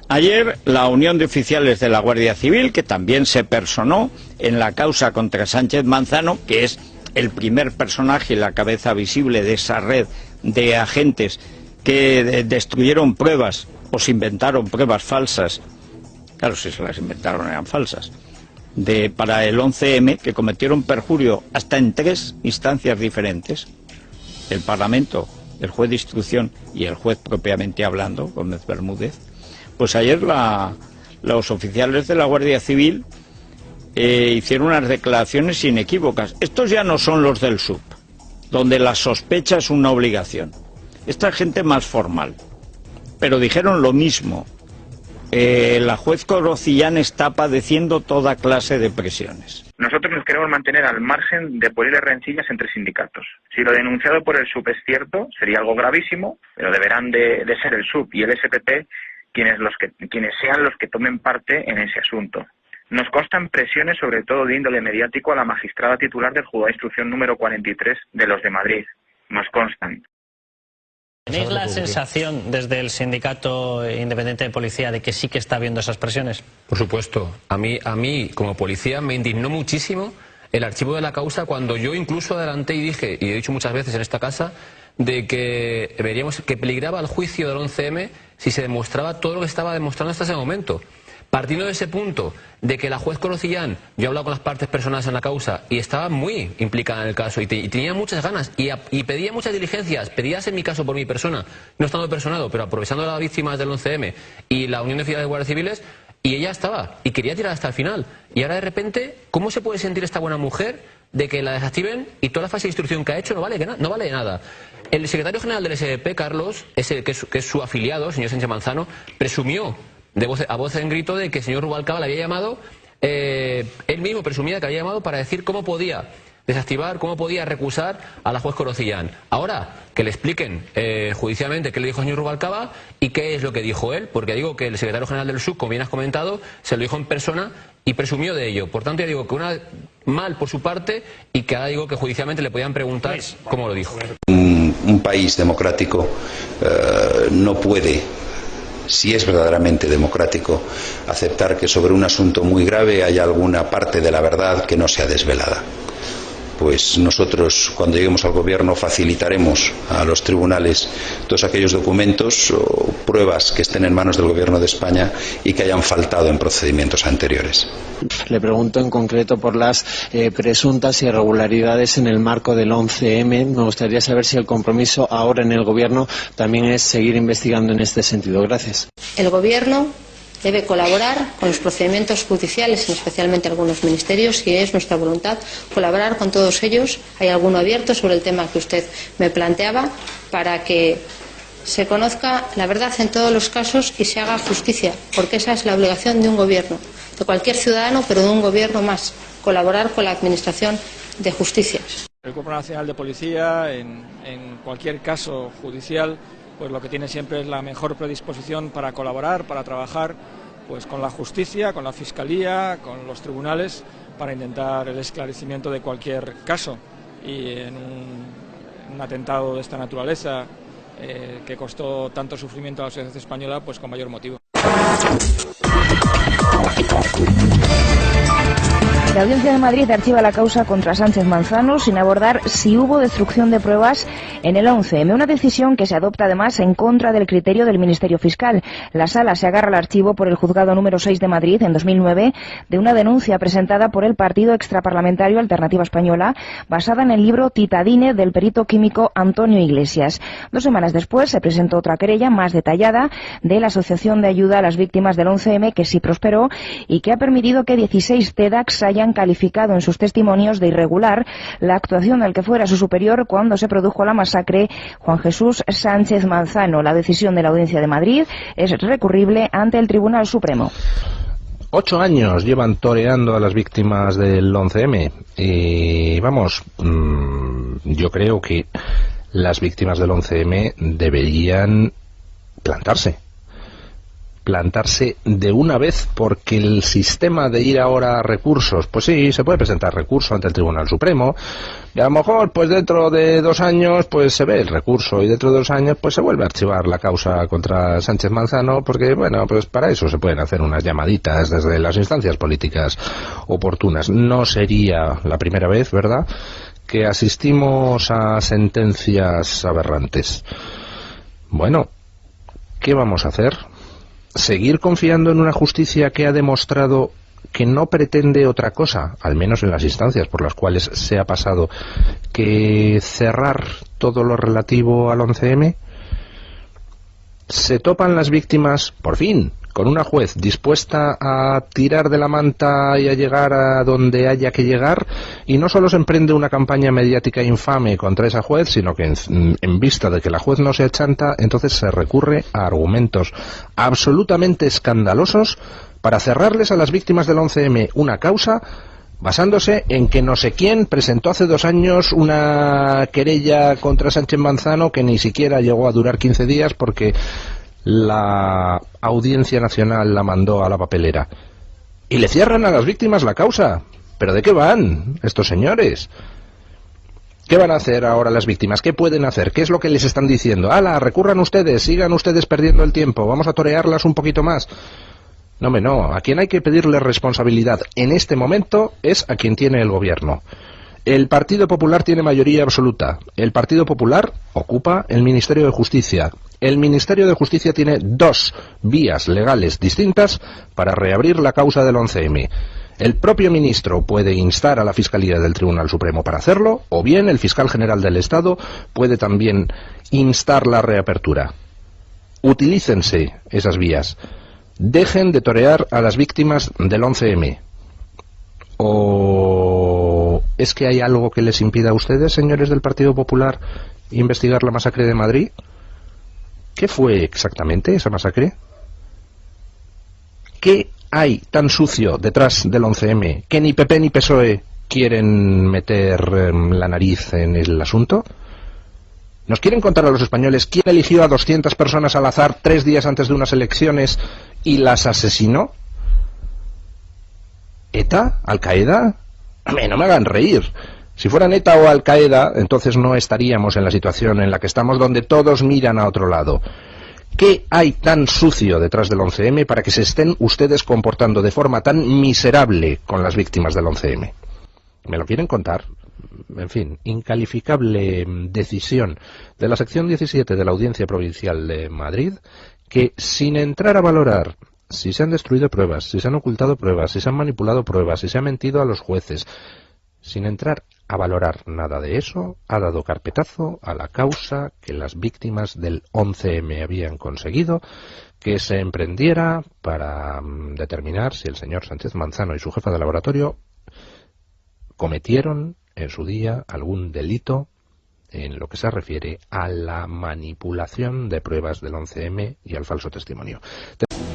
Ayer la Unión de Oficiales de la Guardia Civil, que también se personó en la causa contra Sánchez Manzano, que es el primer personaje y la cabeza visible de esa red de agentes que destruyeron pruebas o se inventaron pruebas falsas, claro, si se las inventaron eran falsas, para el 11M, que cometieron perjurio hasta en 3 instancias diferentes, el Parlamento, el juez de instrucción y el juez propiamente hablando, Gómez Bermúdez. Pues ayer los oficiales de la Guardia Civil hicieron unas declaraciones inequívocas. Estos ya no son los del SUP, donde la sospecha es una obligación. Esta gente más formal. Pero dijeron lo mismo. La juez Corocillán está padeciendo toda clase de presiones. Nosotros nos queremos mantener al margen de posibles rencillas entre sindicatos. Si lo denunciado por el SUP es cierto, sería algo gravísimo, pero deberán de ser el SUP y el SPP quienes sean los que tomen parte en ese asunto. Nos constan presiones, sobre todo de índole mediático, a la magistrada titular del Juzgado de Instrucción número 43 de los de Madrid. Nos constan. ¿Tenéis la sensación desde el Sindicato Independiente de Policía de que sí que está habiendo esas presiones? Por supuesto. A mí como policía me indignó muchísimo el archivo de la causa cuando yo incluso adelanté y dije, y he dicho muchas veces en esta casa, de que veríamos que peligraba el juicio del 11M si se demostraba todo lo que estaba demostrando hasta ese momento. Partiendo de ese punto de que la juez Corocillán, yo he hablado con las partes personales en la causa y estaba muy implicada en el caso y tenía muchas ganas y pedía muchas diligencias, pedías en mi caso por mi persona, no estando personado, pero aprovechando a las víctimas del 11M y la Unión de Oficiales de Guardias Civiles, y ella estaba y quería tirar hasta el final. Y ahora de repente, ¿cómo se puede sentir esta buena mujer de que la desactiven y toda la fase de instrucción que ha hecho no vale de nada? El secretario general del SPP, Carlos, que es su afiliado, el señor Sánchez Manzano, presumió a voz en grito de que el señor Rubalcaba le había llamado, él mismo presumía que había llamado para decir cómo podía desactivar, cómo podía recusar a la juez Corocillán. Ahora, que le expliquen judicialmente qué le dijo el señor Rubalcaba y qué es lo que dijo él, porque digo que el secretario general del SUC, como bien has comentado, se lo dijo en persona y presumió de ello. Por tanto, yo digo que mal por su parte y que ahora digo que judicialmente le podían preguntar cómo lo dijo. Un país democrático no puede, si es verdaderamente democrático, aceptar que sobre un asunto muy grave haya alguna parte de la verdad que no sea desvelada. Pues nosotros, cuando lleguemos al gobierno, facilitaremos a los tribunales todos aquellos documentos o pruebas que estén en manos del gobierno de España y que hayan faltado en procedimientos anteriores. Le pregunto en concreto por las presuntas irregularidades en el marco del 11M. Me gustaría saber si el compromiso ahora en el gobierno también es seguir investigando en este sentido. Gracias. El gobierno debe colaborar con los procedimientos judiciales, especialmente algunos ministerios, y es nuestra voluntad colaborar con todos ellos. Hay alguno abierto sobre el tema que usted me planteaba, para que se conozca la verdad en todos los casos y se haga justicia, porque esa es la obligación de un gobierno, de cualquier ciudadano, pero de un gobierno más, colaborar con la administración de justicia. El Cuerpo Nacional de Policía, en cualquier caso judicial, pues lo que tiene siempre es la mejor predisposición para colaborar, para trabajar pues con la justicia, con la fiscalía, con los tribunales, para intentar el esclarecimiento de cualquier caso. Y en un atentado de esta naturaleza que costó tanto sufrimiento a la sociedad española, pues con mayor motivo. La Audiencia de Madrid archiva la causa contra Sánchez Manzano sin abordar si hubo destrucción de pruebas en el 11M, una decisión que se adopta además en contra del criterio del Ministerio Fiscal. La Sala se agarra al archivo por el Juzgado número 6 de Madrid en 2009 de una denuncia presentada por el partido extraparlamentario Alternativa Española, basada en el libro Titadine del perito químico Antonio Iglesias. 2 semanas después se presentó otra querella más detallada de la Asociación de Ayuda a las Víctimas del 11M, que sí prosperó y que ha permitido que 16 TEDx hayan calificado en sus testimonios de irregular la actuación del que fuera su superior cuando se produjo la masacre, Juan Jesús Sánchez Manzano. La decisión de la Audiencia de Madrid es recurrible ante el Tribunal Supremo. 8 años llevan toreando a las víctimas del 11M y vamos, yo creo que las víctimas del 11M deberían plantarse de una vez, porque el sistema de ir ahora a recursos, pues sí, se puede presentar recurso ante el Tribunal Supremo y a lo mejor pues dentro de 2 años pues se ve el recurso y dentro de 2 años pues se vuelve a archivar la causa contra Sánchez Manzano, porque bueno, pues para eso se pueden hacer unas llamaditas desde las instancias políticas oportunas. No sería la primera vez, ¿verdad?, que asistimos a sentencias aberrantes. Bueno, ¿qué vamos a hacer? ¿Seguir confiando en una justicia que ha demostrado que no pretende otra cosa, al menos en las instancias por las cuales se ha pasado, que cerrar todo lo relativo al 11M? ¿Se topan las víctimas, por fin, con una juez dispuesta a tirar de la manta y a llegar a donde haya que llegar, y no solo se emprende una campaña mediática infame contra esa juez, sino que en vista de que la juez no se achanta, entonces se recurre a argumentos absolutamente escandalosos para cerrarles a las víctimas del 11M una causa, basándose en que no sé quién presentó hace 2 años una querella contra Sánchez Manzano que ni siquiera llegó a durar 15 días porque la Audiencia Nacional la mandó a la papelera. Y le cierran a las víctimas la causa. ¿Pero de qué van estos señores? ¿Qué van a hacer ahora las víctimas? ¿Qué pueden hacer? ¿Qué es lo que les están diciendo? ¡Hala, recurran ustedes, sigan ustedes perdiendo el tiempo, vamos a torearlas un poquito más! No, no, a quien hay que pedirle responsabilidad en este momento es a quien tiene el gobierno. El Partido Popular tiene mayoría absoluta. El Partido Popular ocupa el Ministerio de Justicia. El Ministerio de Justicia tiene 2 vías legales distintas para reabrir la causa del 11M. El propio ministro puede instar a la Fiscalía del Tribunal Supremo para hacerlo, o bien el fiscal general del Estado puede también instar la reapertura. Utilícense esas vías. Dejen de torear a las víctimas del 11M. ¿O es que hay algo que les impida a ustedes, señores del Partido Popular, investigar la masacre de Madrid? ¿Qué fue exactamente esa masacre? ¿Qué hay tan sucio detrás del 11M que ni PP ni PSOE quieren meter la nariz en el asunto? ¿Nos quieren contar a los españoles quién eligió a 200 personas al azar 3 días antes de unas elecciones y las asesinó? ¿ETA? ¿Al-Qaeda? No me hagan reír. Si fueran ETA o Al-Qaeda, entonces no estaríamos en la situación en la que estamos, donde todos miran a otro lado. ¿Qué hay tan sucio detrás del 11M para que se estén ustedes comportando de forma tan miserable con las víctimas del 11M? ¿Me lo quieren contar? En fin, incalificable decisión de la sección 17 de la Audiencia Provincial de Madrid, que sin entrar a valorar si se han destruido pruebas, si se han ocultado pruebas, si se han manipulado pruebas, si se ha mentido a los jueces, sin entrar a valorar nada de eso, ha dado carpetazo a la causa que las víctimas del 11M habían conseguido que se emprendiera para determinar si el señor Sánchez Manzano y su jefa de laboratorio cometieron en su día algún delito en lo que se refiere a la manipulación de pruebas del 11M y al falso testimonio.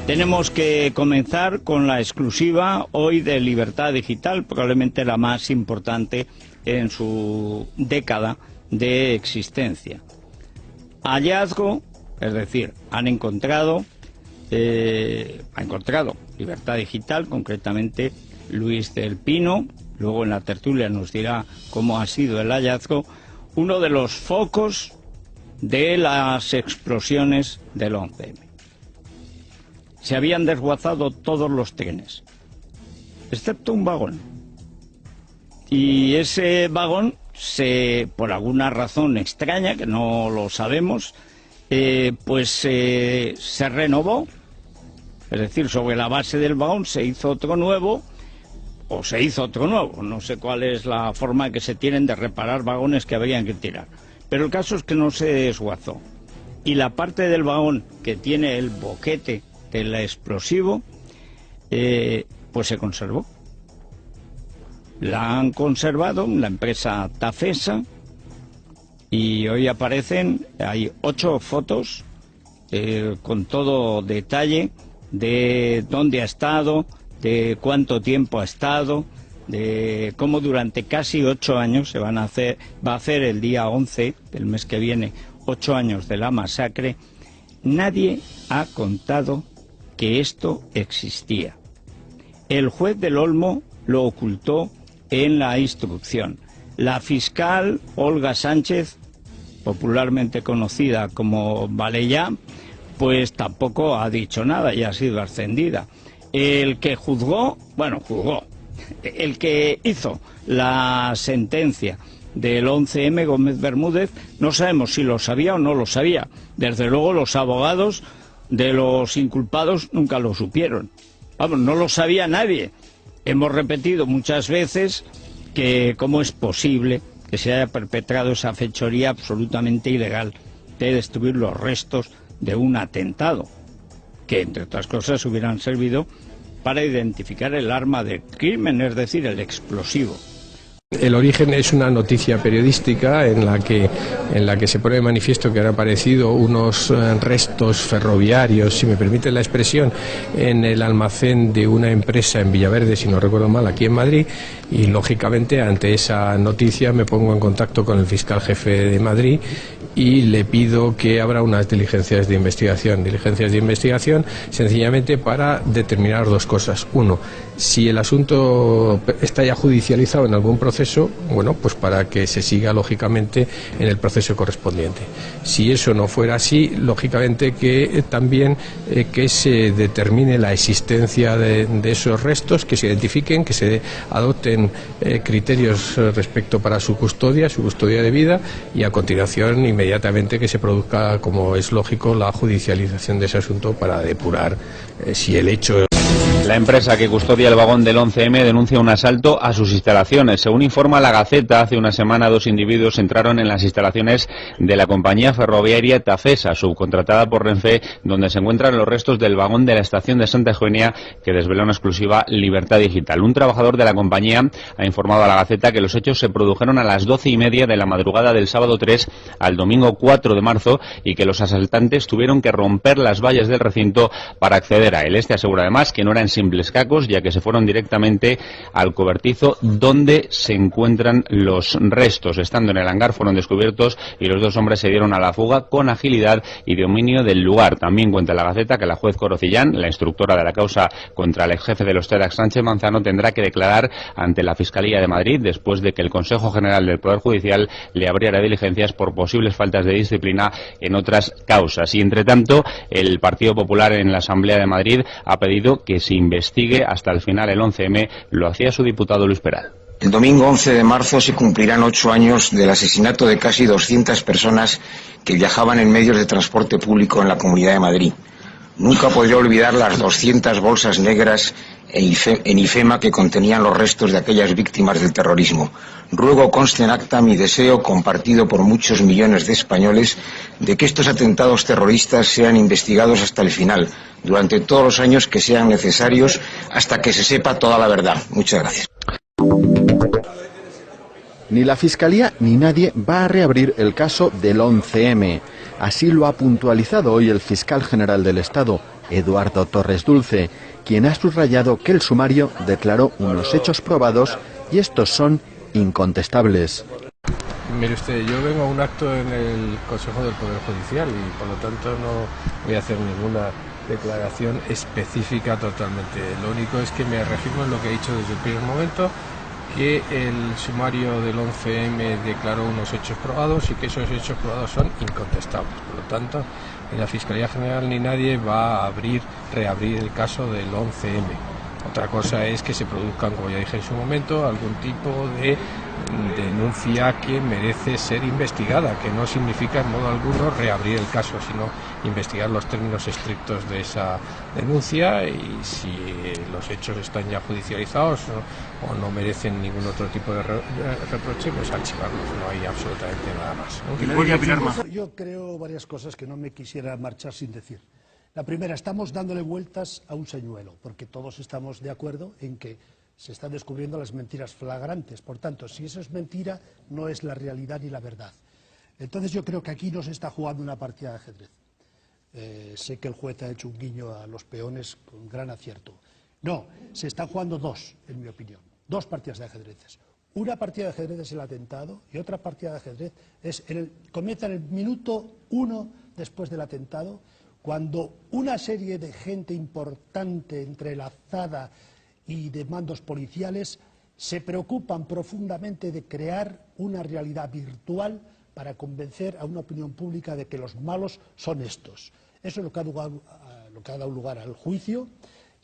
Tenemos que comenzar con la exclusiva hoy de Libertad Digital, probablemente la más importante en su década de existencia. Hallazgo, es decir, ha encontrado Libertad Digital, concretamente Luis del Pino, luego en la tertulia nos dirá cómo ha sido el hallazgo, uno de los focos de las explosiones del 11M. Se habían desguazado todos los trenes, excepto un vagón. Y ese vagón, por alguna razón extraña, que no lo sabemos, se renovó. Es decir, sobre la base del vagón se hizo otro nuevo, no sé cuál es la forma que se tienen de reparar vagones que habrían que tirar. Pero el caso es que no se desguazó. Y la parte del vagón que tiene el boquete del explosivo, pues se conservó. La han conservado la empresa Tafesa y hoy hay 8 fotos con todo detalle de dónde ha estado, de cuánto tiempo ha estado, de cómo durante casi 8 años va a hacer el día 11 del mes que viene, 8 años de la masacre. Nadie ha contado que esto existía. El juez del Olmo lo ocultó en la instrucción. La fiscal Olga Sánchez, popularmente conocida como Valellá, pues tampoco ha dicho nada y ha sido ascendida. El que juzgó, el que hizo la sentencia del 11M, Gómez Bermúdez, no sabemos si lo sabía o no lo sabía. Desde luego los abogados de los inculpados nunca lo supieron. No lo sabía nadie. Hemos repetido muchas veces que cómo es posible que se haya perpetrado esa fechoría absolutamente ilegal de destruir los restos de un atentado, que entre otras cosas hubieran servido para identificar el arma del crimen, es decir, el explosivo. El origen es una noticia periodística en la que se pone de manifiesto que han aparecido unos restos ferroviarios, si me permite la expresión, en el almacén de una empresa en Villaverde, si no recuerdo mal, aquí en Madrid, y lógicamente ante esa noticia me pongo en contacto con el fiscal jefe de Madrid y le pido que abra unas diligencias de investigación sencillamente para determinar 2 cosas. Uno, si el asunto está ya judicializado en algún proceso, pues para que se siga lógicamente en el proceso correspondiente. Si eso no fuera así, lógicamente que también que se determine la existencia de esos restos, que se identifiquen, que se adopten criterios respecto para su custodia de vida, y a continuación inmediatamente que se produzca, como es lógico, la judicialización de ese asunto para depurar si el hecho... La empresa que custodia el vagón del 11M denuncia un asalto a sus instalaciones. Según informa La Gaceta, hace una semana 2 individuos entraron en las instalaciones de la compañía ferroviaria Tafesa, subcontratada por Renfe, donde se encuentran los restos del vagón de la estación de Santa Eugenia, que desveló una exclusiva Libertad Digital. Un trabajador de la compañía ha informado a La Gaceta que los hechos se produjeron a las 12:30 de la madrugada del sábado 3 al domingo 4 de marzo y que los asaltantes tuvieron que romper las vallas del recinto para acceder a él. Este asegura además que no era en simples cacos, ya que se fueron directamente al cobertizo donde se encuentran los restos. Estando en el hangar fueron descubiertos y los dos hombres se dieron a la fuga con agilidad y dominio del lugar. También cuenta la Gaceta que la juez Corocillán, la instructora de la causa contra el ex jefe de los TEDx Sánchez Manzano, tendrá que declarar ante la Fiscalía de Madrid después de que el Consejo General del Poder Judicial le abriera diligencias por posibles faltas de disciplina en otras causas. Y entre tanto, el Partido Popular en la Asamblea de Madrid ha pedido que se investigue hasta el final el 11M. Lo hacía su diputado Luis Peral. El domingo 11 de marzo se cumplirán 8 años del asesinato de casi 200 personas que viajaban en medios de transporte público en la Comunidad de Madrid. Nunca podré olvidar las 200 bolsas negras en IFEMA que contenían los restos de aquellas víctimas del terrorismo. Ruego conste en acta mi deseo, compartido por muchos millones de españoles, de que estos atentados terroristas sean investigados hasta el final, durante todos los años que sean necesarios, hasta que se sepa toda la verdad. Muchas gracias. Ni la Fiscalía ni nadie va a reabrir el caso del 11M. Así lo ha puntualizado hoy el fiscal general del Estado, Eduardo Torres Dulce, quien ha subrayado que el sumario declaró unos hechos probados y estos son incontestables. Mire usted, yo vengo a un acto en el Consejo del Poder Judicial y por lo tanto no voy a hacer ninguna declaración específica totalmente. Lo único es que me reafirmo en lo que he dicho desde el primer momento, que el sumario del 11M declaró unos hechos probados y que esos hechos probados son incontestables. Por lo tanto, ni la Fiscalía General ni nadie va a reabrir el caso del 11M. Otra cosa es que se produzcan, como ya dije en su momento, algún tipo de denuncia que merece ser investigada, que no significa en modo alguno reabrir el caso, sino investigar los términos estrictos de esa denuncia y si los hechos están ya judicializados o no merecen ningún otro tipo de reproche, pues archivarlos, no hay absolutamente nada más. Yo creo varias cosas que no me quisiera marchar sin decir. La primera, estamos dándole vueltas a un señuelo, porque todos estamos de acuerdo en que se están descubriendo las mentiras flagrantes. Por tanto, si eso es mentira, no es la realidad ni la verdad. Entonces yo creo que aquí no se está jugando una partida de ajedrez. Sé que el juez ha hecho un guiño a los peones con gran acierto. No, se están jugando dos, en mi opinión. Dos partidas de ajedrez. Una partida de ajedrez es el atentado y otra partida de ajedrez es comienza en el minuto 1 después del atentado, cuando una serie de gente importante entrelazada y de mandos policiales se preocupan profundamente de crear una realidad virtual para convencer a una opinión pública de que los malos son estos. Eso es lo que ha dado lugar al juicio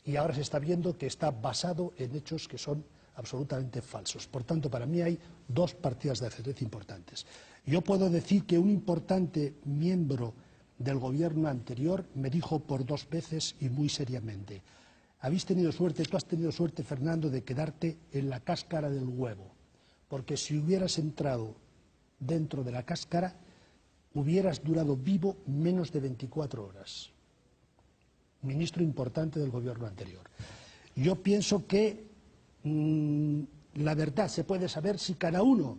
y ahora se está viendo que está basado en hechos que son absolutamente falsos. Por tanto, para mí hay dos partidas de ajedrez importantes. Yo puedo decir que un importante miembro del gobierno anterior me dijo por 2 veces y muy seriamente: habéis tenido suerte, tú has tenido suerte, Fernando, de quedarte en la cáscara del huevo, porque si hubieras entrado dentro de la cáscara hubieras durado vivo menos de 24 horas. Ministro importante del gobierno anterior. Yo pienso que la verdad se puede saber si cada uno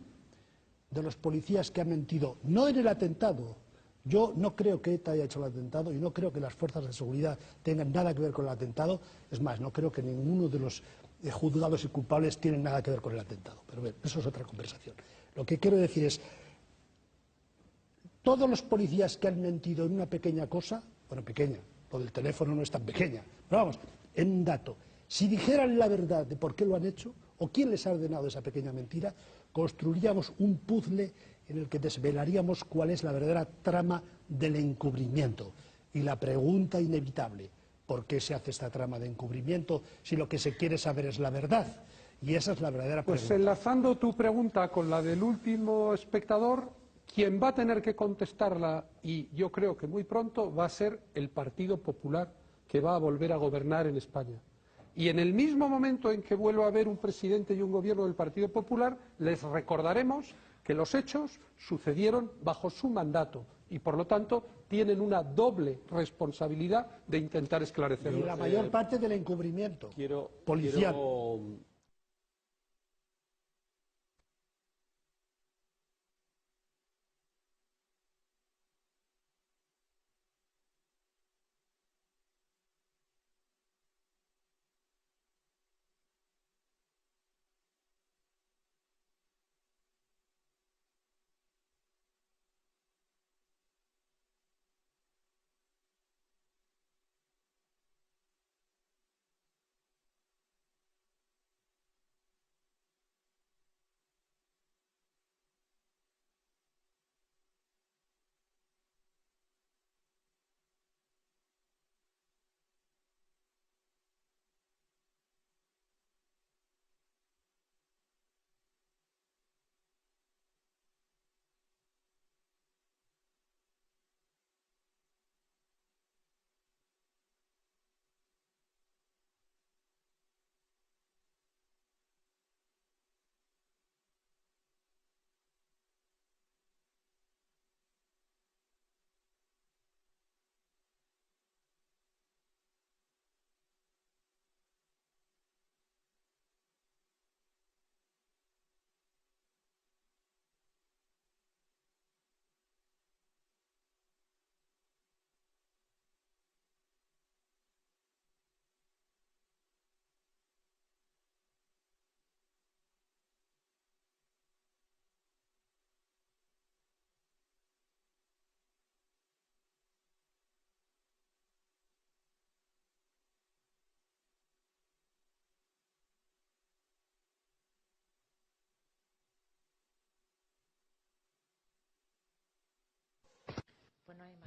de los policías que han mentido, no en el atentado. Yo no creo que ETA haya hecho el atentado y no creo que las fuerzas de seguridad tengan nada que ver con el atentado. Es más, no creo que ninguno de los juzgados y culpables tienen nada que ver con el atentado. Pero bien, eso es otra conversación. Lo que quiero decir es, todos los policías que han mentido en una pequeña cosa, bueno, pequeña, lo del teléfono no es tan pequeña, pero vamos, en un dato, si dijeran la verdad de por qué lo han hecho o quién les ha ordenado esa pequeña mentira, construiríamos un puzzle en el que desvelaríamos cuál es la verdadera trama del encubrimiento. Y la pregunta inevitable, ¿por qué se hace esta trama de encubrimiento si lo que se quiere saber es la verdad? Y esa es la verdadera pregunta. Pues enlazando tu pregunta con la del último espectador, quien va a tener que contestarla, y yo creo que muy pronto, va a ser el Partido Popular, que va a volver a gobernar en España. Y en el mismo momento en que vuelva a haber un presidente y un gobierno del Partido Popular, les recordaremos que los hechos sucedieron bajo su mandato y, por lo tanto, tienen una doble responsabilidad de intentar esclarecerlo. Y la mayor parte del encubrimiento policial.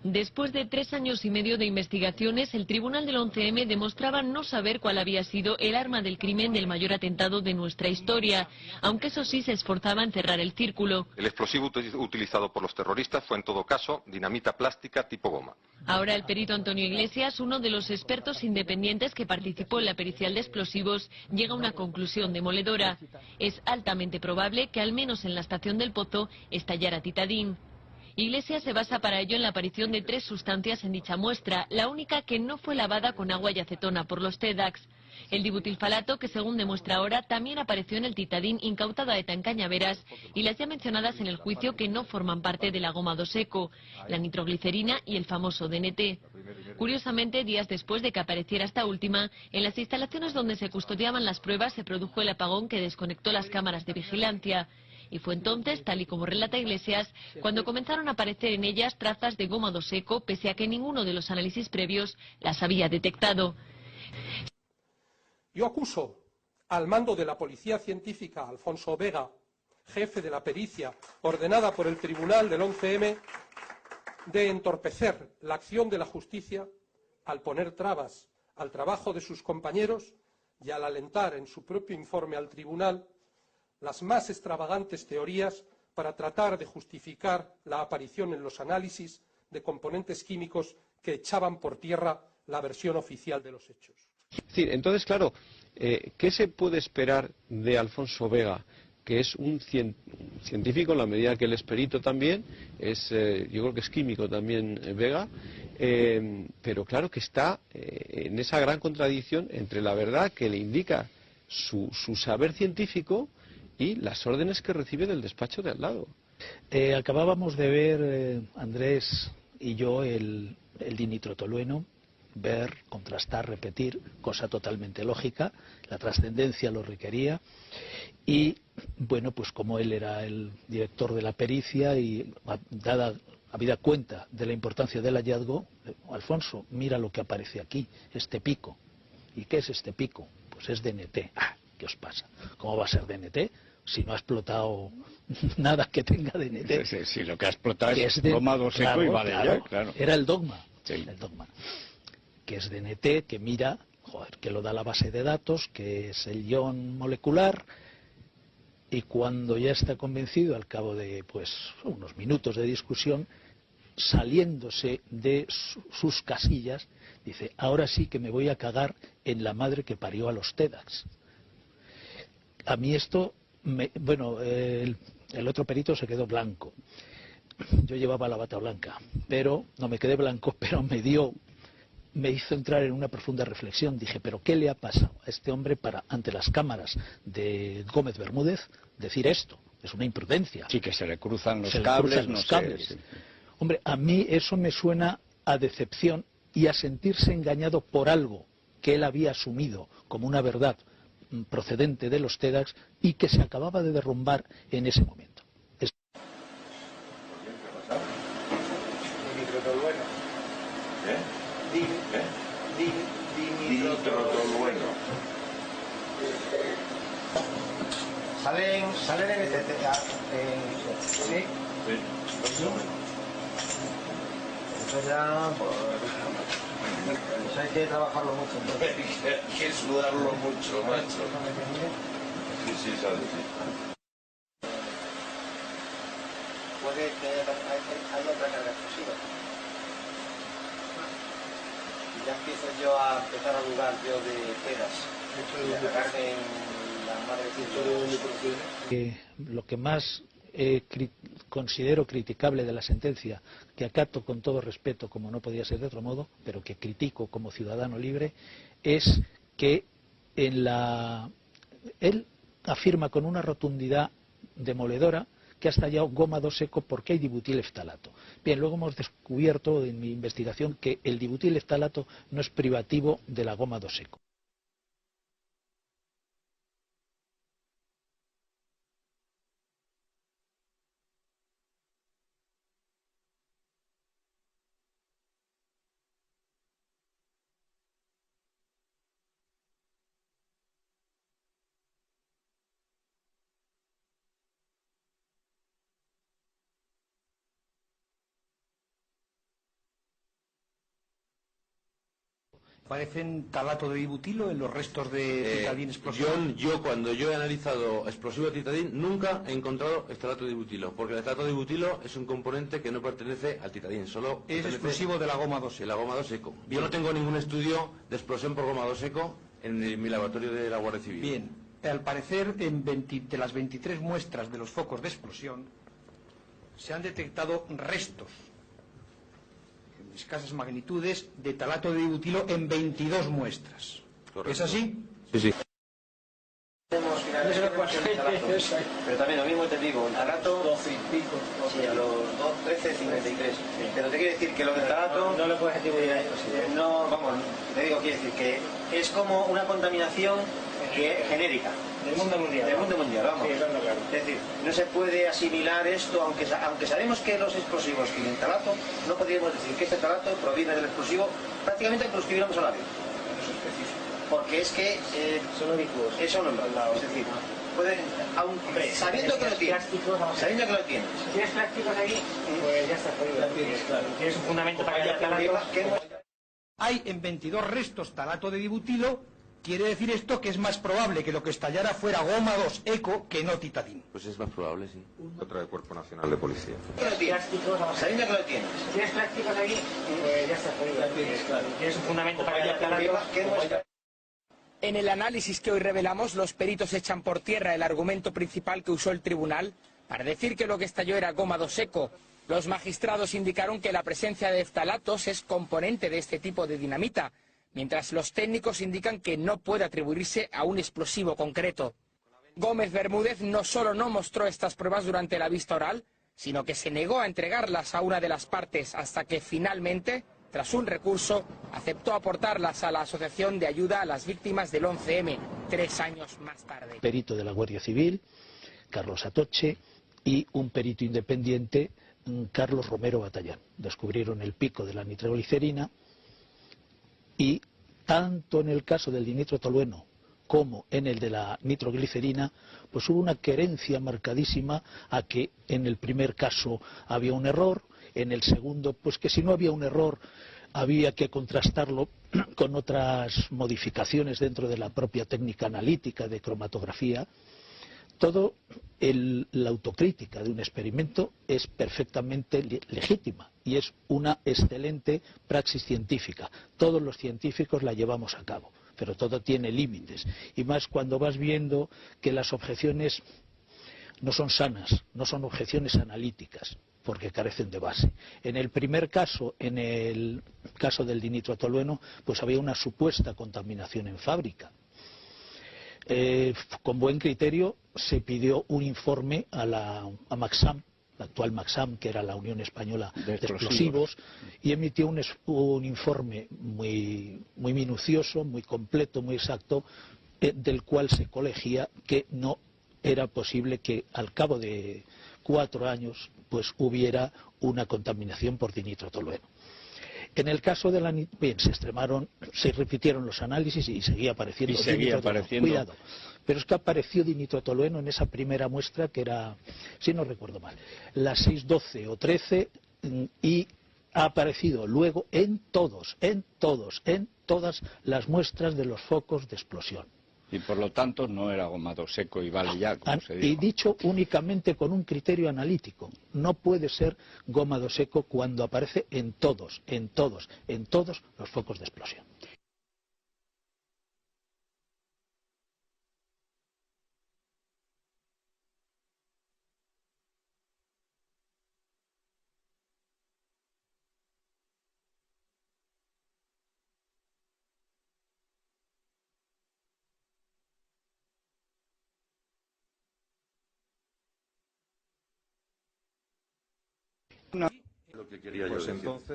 Después de 3 años y medio de investigaciones, el tribunal del 11M demostraba no saber cuál había sido el arma del crimen del mayor atentado de nuestra historia, aunque eso sí se esforzaba en cerrar el círculo. El explosivo utilizado por los terroristas fue en todo caso dinamita plástica tipo goma. Ahora el perito Antonio Iglesias, uno de los expertos independientes que participó en la pericial de explosivos, llega a una conclusión demoledora. Es altamente probable que al menos en la estación del Pozo estallara titadín. Iglesias se basa para ello en la aparición de 3 sustancias en dicha muestra, la única que no fue lavada con agua y acetona por los TEDx. El dibutilfalato, que según demuestra ahora, también apareció en el titadín incautado a ETA en Cañaveras, y las ya mencionadas en el juicio que no forman parte de la goma doseco, la nitroglicerina y el famoso DNT. Curiosamente, días después de que apareciera esta última, en las instalaciones donde se custodiaban las pruebas se produjo el apagón que desconectó las cámaras de vigilancia. Y fue entonces, tal y como relata Iglesias, cuando comenzaron a aparecer en ellas trazas de goma doseco, pese a que ninguno de los análisis previos las había detectado. Yo acuso al mando de la Policía Científica, Alfonso Vega, jefe de la pericia ordenada por el Tribunal del 11M, de entorpecer la acción de la justicia al poner trabas al trabajo de sus compañeros y al alentar en su propio informe al Tribunal las más extravagantes teorías para tratar de justificar la aparición en los análisis de componentes químicos que echaban por tierra la versión oficial de los hechos. Es decir, entonces, claro, ¿qué se puede esperar de Alfonso Vega, que es un científico en la medida que él es perito también, yo creo que es químico también Vega, pero claro que está en esa gran contradicción entre la verdad que le indica su saber científico y las órdenes que recibe del despacho de al lado. Acabábamos de ver, Andrés y yo, el dinitrotolueno, ver, contrastar, repetir, cosa totalmente lógica, la trascendencia lo requería, y bueno, pues como él era el director de la pericia y habida cuenta de la importancia del hallazgo, Alfonso, mira lo que aparece aquí, este pico. ¿Y qué es este pico? Pues es DNT. ¿Qué os pasa? ¿Cómo va a ser DNT si no ha explotado nada que tenga DNT? Sí, lo que ha explotado es goma doseco, claro, y vale, claro, claro. Era el dogma, sí. El dogma. Que es DNT, que mira, que lo da la base de datos, que es el ion molecular, y cuando ya está convencido, al cabo de pues unos minutos de discusión, saliéndose de sus casillas, dice, ahora sí que me voy a cagar en la madre que parió a los TEDx. A mí esto, el otro perito se quedó blanco. Yo llevaba la bata blanca, pero no me quedé blanco, pero me hizo entrar en una profunda reflexión. Dije, ¿pero qué le ha pasado a este hombre para, ante las cámaras de Gómez Bermúdez, decir esto? Es una imprudencia. Sí, que se le cruzan los cables, no sé. Sí. Hombre, a mí eso me suena a decepción y a sentirse engañado por algo que él había asumido como una verdad procedente de los TEDx y que se acababa de derrumbar en ese momento. Dinitrotolueno. Salen en este ¿sí? Sí. Eso ya pues hay que trabajarlo mucho. Hay que sudarlo mucho, macho. Sí, sale, sí. Puede que haya otra carga explosiva. Y ya empiezo yo a empezar a dudar yo de peras. Y a cagarme en la madre de lo que más considero criticable de la sentencia, que acato con todo respeto, como no podía ser de otro modo, pero que critico como ciudadano libre, es que él afirma con una rotundidad demoledora que ha estallado goma doseco porque hay dibutileftalato. Bien, luego hemos descubierto en mi investigación que el dibutileftalato no es privativo de la goma doseco. Parecen talato de dibutilo en los restos de titadín explosivo. Cuando yo he analizado explosivo de titadín, nunca he encontrado estalato de dibutilo, porque el estalato de dibutilo es un componente que no pertenece al titadín, solo es explosivo de la goma 2 seco. De la goma 2 seco. Yo no tengo ningún estudio de explosión por goma 2 seco en mi laboratorio de la Guardia Civil. Bien, al parecer de las 23 muestras de los focos de explosión se han detectado restos en escasas magnitudes de talato de dibutilo en 22 muestras. Correcto. ¿Es así? Sí, sí. Pero también lo mismo te digo, el talato 12 y pico, sí, a los 13:53. Pero te quiere decir que lo del talato no le puedes atribuir a esto. No, vamos, te digo, quiere decir que es como una contaminación genérica del mundo mundial. Del mundo mundial, vamos. Sí, claro. Es decir, no se puede asimilar esto, aunque sabemos que los explosivos tienen talato, no podríamos decir que este talato proviene del explosivo prácticamente aunque lo escribiéramos al labio. Porque es que son ubicuos. Eso no lo es decir, pueden, sabiendo que lo tienes, sabiendo que lo tienes. ¿Tienes plásticos aquí? Pues ya está jodido. Claro. Tienes un fundamento para que haya talato. Hay en 22 restos talato de dibutilo. Quiere decir esto que es más probable que lo que estallara fuera goma 2 eco que no titadín. Pues es más probable, sí. Otra del Cuerpo Nacional de Policía. Sabiendo que lo tienes. ¿Tienes plásticos aquí? Pues ya está jodido. Claro. Tienes un fundamento para que haya talato. En el análisis que hoy revelamos, los peritos echan por tierra el argumento principal que usó el tribunal para decir que lo que estalló era goma 2 seco. Los magistrados indicaron que la presencia de ftalatos es componente de este tipo de dinamita, mientras los técnicos indican que no puede atribuirse a un explosivo concreto. Gómez Bermúdez no solo no mostró estas pruebas durante la vista oral, sino que se negó a entregarlas a una de las partes hasta que finalmente, tras un recurso, aceptó aportarlas a la Asociación de Ayuda a las Víctimas del 11M, 3 años más tarde. Perito de la Guardia Civil, Carlos Atoche, y un perito independiente, Carlos Romero Batallán. Descubrieron el pico de la nitroglicerina y tanto en el caso del dinitrotolueno como en el de la nitroglicerina, pues hubo una querencia marcadísima a que en el primer caso había un error, en el segundo, pues que si no había un error había que contrastarlo con otras modificaciones dentro de la propia técnica analítica de cromatografía. Todo la autocrítica de un experimento es perfectamente legítima y es una excelente praxis científica. Todos los científicos la llevamos a cabo, pero todo tiene límites. Y más cuando vas viendo que las objeciones no son sanas, no son objeciones analíticas, porque carecen de base. En el primer caso, en el caso del dinitrotolueno, pues había una supuesta contaminación en fábrica. Con buen criterio se pidió un informe a Maxam, la actual Maxam, que era la Unión Española de Explosivos, y emitió un informe muy minucioso, muy completo, muy exacto, del cual se colegía que no era posible que al cabo de 4 años pues hubiera una contaminación por dinitrotolueno. En el caso de bien, se repitieron los análisis y seguía apareciendo. Y seguía apareciendo. Cuidado. Pero es que apareció dinitrotolueno en esa primera muestra que era, si no recuerdo mal, la 612 o 13, y ha aparecido luego en todas las muestras de los focos de explosión. Y por lo tanto no era goma 2 seco y vale ya, como se dijo. Y dicho únicamente con un criterio analítico. No puede ser goma 2 seco cuando aparece en todos los focos de explosión.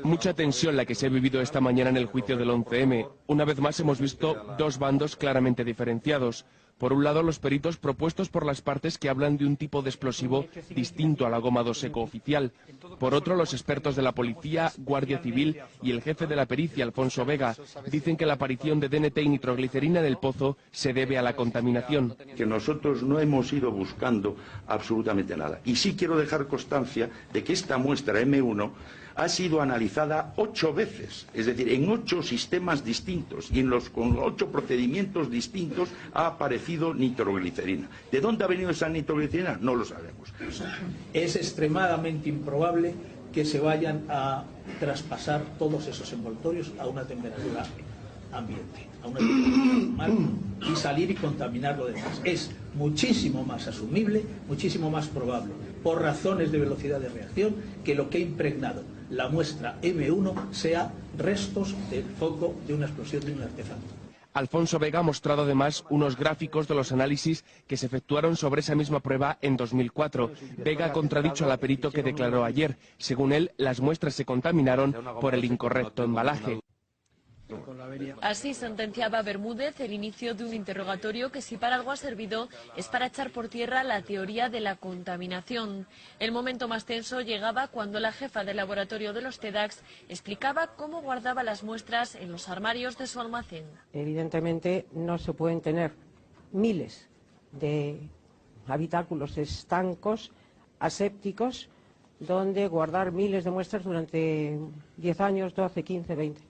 Mucha tensión la que se ha vivido esta mañana en el juicio del 11M. Una vez más hemos visto dos bandos claramente diferenciados. Por un lado, los peritos propuestos por las partes que hablan de un tipo de explosivo distinto a la goma 2 seco oficial. Por otro, los expertos de la policía, Guardia Civil y el jefe de la pericia, Alfonso Vega, dicen que la aparición de DNT y nitroglicerina en el pozo se debe a la contaminación. Que nosotros no hemos ido buscando absolutamente nada. Y sí quiero dejar constancia de que esta muestra M1 ha sido analizada 8 veces, es decir, en 8 sistemas distintos y con 8 procedimientos distintos ha aparecido nitroglicerina. ¿De dónde ha venido esa nitroglicerina? No lo sabemos. Es extremadamente improbable que se vayan a traspasar todos esos envoltorios a una temperatura ambiente, a una temperatura normal, y salir y contaminar lo demás. Es muchísimo más asumible, muchísimo más probable, por razones de velocidad de reacción, que lo que ha impregnado la muestra M1 sea restos del foco de una explosión de un artefacto. Alfonso Vega ha mostrado además unos gráficos de los análisis que se efectuaron sobre esa misma prueba en 2004. Vega ha contradicho al perito que declaró ayer. Según él, las muestras se contaminaron por el incorrecto embalaje. Así sentenciaba Bermúdez el inicio de un interrogatorio que, si para algo ha servido, es para echar por tierra la teoría de la contaminación. El momento más tenso llegaba cuando la jefa del laboratorio de los TEDx explicaba cómo guardaba las muestras en los armarios de su almacén. Evidentemente no se pueden tener miles de habitáculos estancos, asépticos, donde guardar miles de muestras durante 10 años, 12, 15, 20.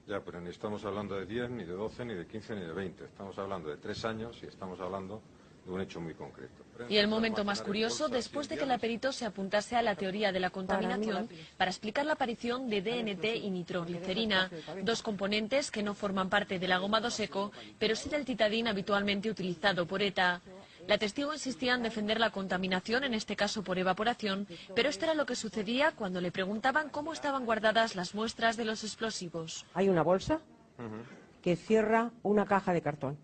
Ya, pero ni estamos hablando de 10, ni de 12, ni de 15, ni de 20. Estamos hablando de 3 años y estamos hablando de un hecho muy concreto. Y el momento más curioso, después de que el perito se apuntase a la teoría de la contaminación para explicar la aparición de DNT y nitroglicerina, dos componentes que no forman parte del ahumado seco, pero sí del titadín habitualmente utilizado por ETA. La testigo insistía en defender la contaminación, en este caso por evaporación, pero esto era lo que sucedía cuando le preguntaban cómo estaban guardadas las muestras de los explosivos. Hay una bolsa que cierra una caja de cartón.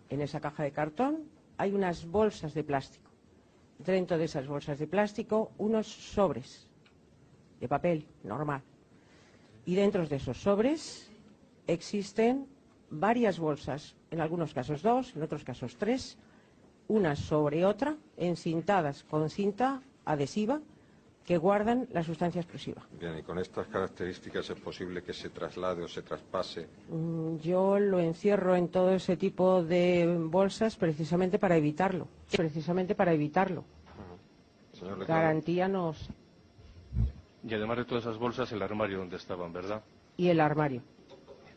En esa caja de cartón hay unas bolsas de plástico. Dentro de esas bolsas de plástico, unos sobres de papel normal. Y dentro de esos sobres existen varias bolsas, en algunos casos 2, en otros casos 3, una sobre otra, encintadas con cinta adhesiva, que guardan la sustancia explosiva. Bien, y con estas características es posible que se traslade o se traspase. Yo lo encierro en todo ese tipo de bolsas precisamente para evitarlo. Garantía nos... Y además de todas esas bolsas, el armario donde estaban, ¿verdad? Y el armario,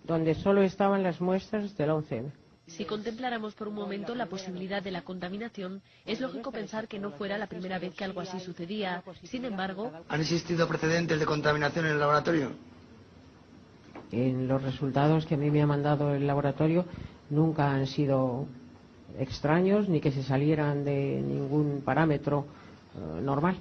donde solo estaban las muestras del 11M. Si contempláramos por un momento la posibilidad de la contaminación, es lógico pensar que no fuera la primera vez que algo así sucedía. Sin embargo... ¿Han existido precedentes de contaminación en el laboratorio? En los resultados que a mí me ha mandado el laboratorio nunca han sido extraños ni que se salieran de ningún parámetro normal.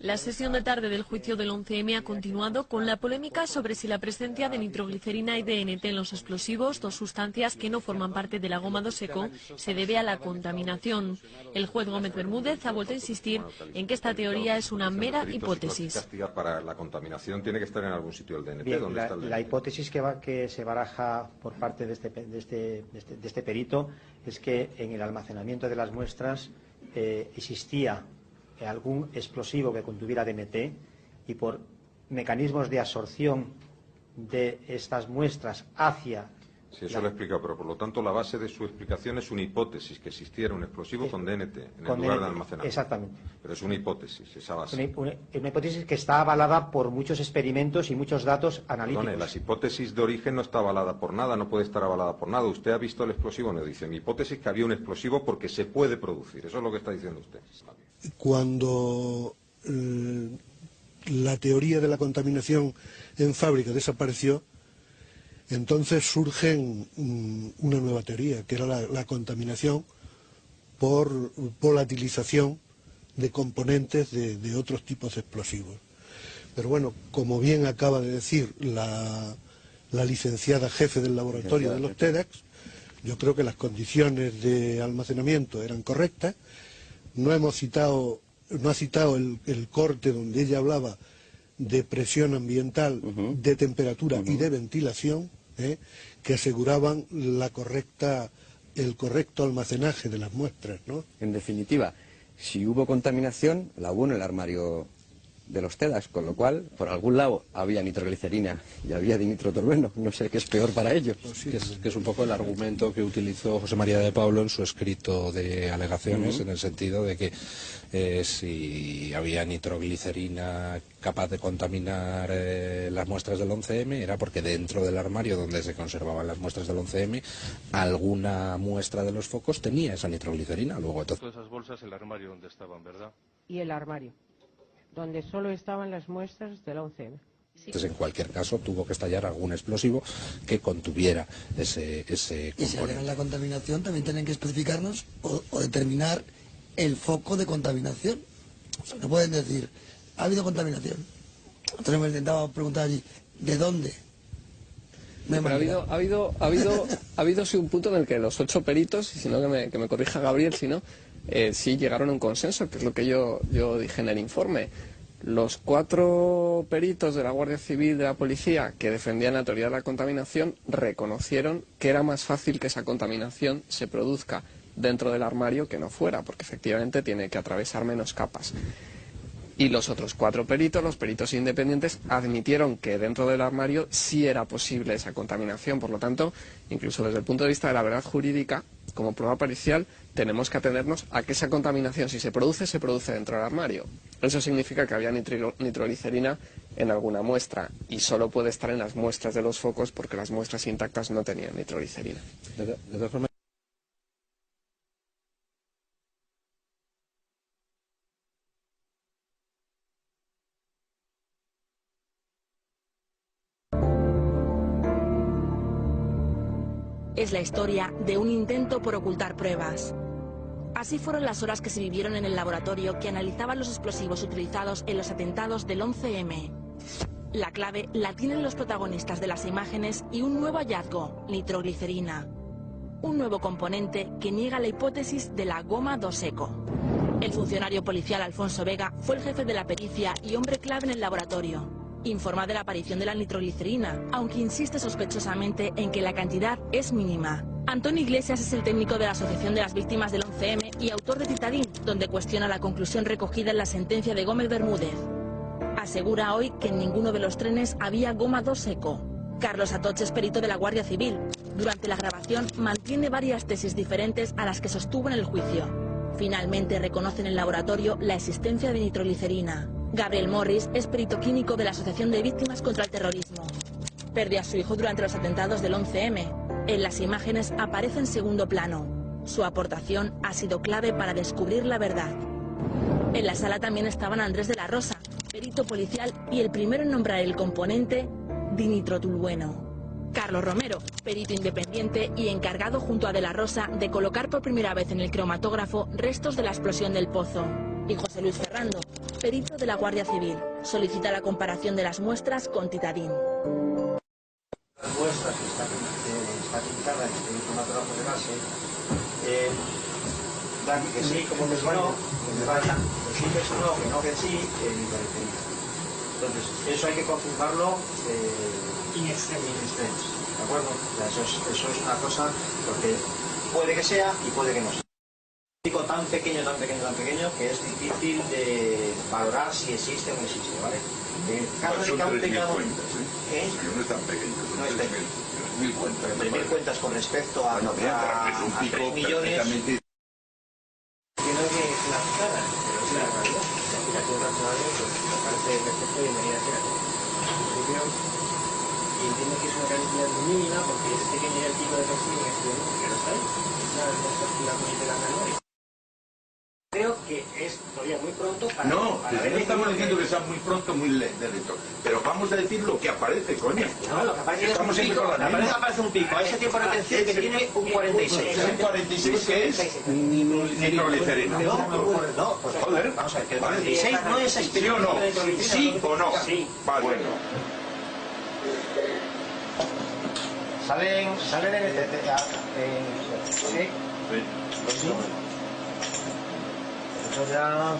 La sesión de tarde del juicio del 11M ha continuado con la polémica sobre si la presencia de nitroglicerina y DNT en los explosivos, dos sustancias que no forman parte del ahumado seco, se debe a la contaminación. El juez Gómez Bermúdez ha vuelto a insistir en que esta teoría es una mera hipótesis. Para la contaminación tiene que estar en algún sitio el DNT. Bien, ¿Dónde está el DNT? La hipótesis que se baraja por parte de este perito es que en el almacenamiento de las muestras existía algún explosivo que contuviera DNT y por mecanismos de absorción de estas muestras hacia... Sí, eso lo he explicado, pero por lo tanto la base de su explicación es una hipótesis, que existiera un explosivo con DNT en el lugar de almacenamiento. Exactamente. Pero es una hipótesis, esa base. Una hipótesis que está avalada por muchos experimentos y muchos datos analíticos. Perdone, las hipótesis de origen no está avalada por nada, no puede estar avalada por nada. Usted ha visto el explosivo, no dice. Mi hipótesis es que había un explosivo porque se puede producir. Eso es lo que está diciendo usted. Cuando la teoría de la contaminación en fábrica desapareció, entonces surge una nueva teoría, que era la contaminación por volatilización de componentes de otros tipos de explosivos. Pero bueno, como bien acaba de decir la licenciada jefe del laboratorio de los TEDx, yo creo que las condiciones de almacenamiento eran correctas. No ha citado el corte donde ella hablaba de presión ambiental, de temperatura y de ventilación, que aseguraban el correcto almacenaje de las muestras, ¿no? En definitiva, si hubo contaminación, la hubo en el armario de los TEDx, con lo cual, por algún lado había nitroglicerina y había dinitrotolueno. No sé qué es peor para ellos. Pues sí, que es un poco el argumento que utilizó José María de Pablo en su escrito de alegaciones, en el sentido de que si había nitroglicerina capaz de contaminar las muestras del 11M, era porque dentro del armario donde se conservaban las muestras del 11M, alguna muestra de los focos tenía esa nitroglicerina. Luego, Todas esas bolsas, el armario donde estaban, ¿verdad? Y el armario, donde solo estaban las muestras del 11M. Entonces, en cualquier caso, tuvo que estallar algún explosivo que contuviera ese componente. Y si alegan la contaminación, también tienen que especificarnos o determinar el foco de contaminación. O sea, no pueden decir, ha habido contaminación. Entonces hemos intentado preguntar allí, ¿de dónde? Pero ha habido sí un punto en el que los 8 peritos, y si no que me corrija Gabriel, si no, sí llegaron a un consenso, que es lo que yo dije en el informe. Los 4 peritos de la Guardia Civil, de la Policía, que defendían la teoría de la contaminación, reconocieron que era más fácil que esa contaminación se produzca dentro del armario que no fuera, porque efectivamente tiene que atravesar menos capas. Y los otros 4 peritos, los peritos independientes, admitieron que dentro del armario sí era posible esa contaminación. Por lo tanto, incluso desde el punto de vista de la verdad jurídica, como prueba pericial, tenemos que atenernos a que esa contaminación, si se produce dentro del armario. Eso significa que había nitroglicerina en alguna muestra, y solo puede estar en las muestras de los focos, porque las muestras intactas no tenían nitroglicerina. De todas formas, Es la historia de un intento por ocultar pruebas. Así fueron las horas que se vivieron en el laboratorio que analizaba los explosivos utilizados en los atentados del 11M. La clave la tienen los protagonistas de las imágenes y un nuevo hallazgo, nitroglicerina. Un nuevo componente que niega la hipótesis de la goma 2-eco. El funcionario policial Alfonso Vega fue el jefe de la pericia y hombre clave en el laboratorio. Informa de la aparición de la nitroglicerina, aunque insiste sospechosamente en que la cantidad es mínima. Antonio Iglesias es el técnico de la Asociación de las Víctimas del 11M y autor de Titadín, donde cuestiona la conclusión recogida en la sentencia de Gómez Bermúdez. Asegura hoy que en ninguno de los trenes había goma 2-eco. Carlos Atoche es perito de la Guardia Civil. Durante la grabación mantiene varias tesis diferentes a las que sostuvo en el juicio. Finalmente reconoce en el laboratorio la existencia de nitroglicerina. Gabriel Morris es perito químico de la Asociación de Víctimas contra el Terrorismo. Perdió a su hijo durante los atentados del 11M. En las imágenes aparece en segundo plano. Su aportación ha sido clave para descubrir la verdad. En la sala también estaban Andrés de la Rosa, perito policial y el primero en nombrar el componente dinitrotolueno. Carlos Romero, perito independiente y encargado junto a de la Rosa de colocar por primera vez en el cromatógrafo restos de la explosión del pozo. Y José Luis Ferrando, perito de la Guardia Civil, solicita la comparación de las muestras con Titadín. Las muestras que están indicadas en el cromatógrafo de base dan que sí, como que no, que sí, que no, que no, que sí, entonces eso hay que confirmarlo in extremis, ¿de acuerdo? O sea, eso es una cosa, porque puede que sea y puede que no sea. Tan pequeño que es difícil de valorar si existe o no existe, ¿vale? En caso de que aún tengamos... No es tan pequeño, no es pequeño. 3.000 cuentas. 3.000 cuentas con respecto a 3 millones... Tiene que clasificarlas, pero es la realidad. Si aplica todo el razonamiento, me parece perfecto y bienvenida sea. En principio, y entiendo que es una cantidad muy mínima porque es pequeño el tipo de toxina que estoy viendo, pero está ahí. Es una de las moléculas menores. Creo que es todavía muy pronto para... No estamos diciendo que sea muy pronto, muy lento. Pero vamos a decir lo que aparece, coño. No, lo que aparece es un pico. Aparece un pico. A ese tiempo de retención que tiene un 46. ¿Es un 46 que es? Nitroglicerina. No, pues joder. Vamos a ver, que el 46 no es ¿Sí o no? ¿Sí o no? Sí. Vale. Bueno. Salen en ¿sí? Sí. Eso ya,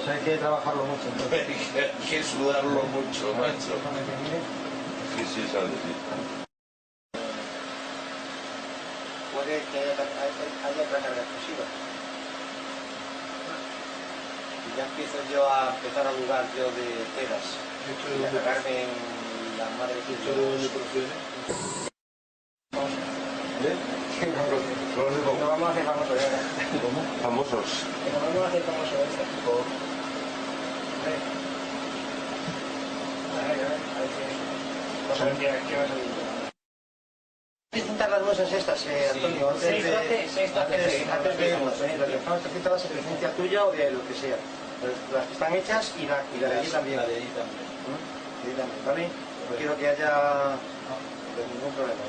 eso hay que trabajarlo mucho. Hay que sudarlo mucho, macho. Sí, sale, sí. Puede que haya otra carga explosiva. Y ya empiezo yo a empezar a dudar yo de Tedas y a cagarme en la madre de ¿De dónde procede? No vamos a hacer famosos ya. ¿Cómo? Famosos. No vamos a hacer famosos esta. A ver qué va a salir. Presentar las muestras estas, Antonio, antes de irnos, las que están presentadas en presencia tuya o de lo que sea. Las que están hechas y la de allí también. ¿Vale? No quiero que haya ningún problema.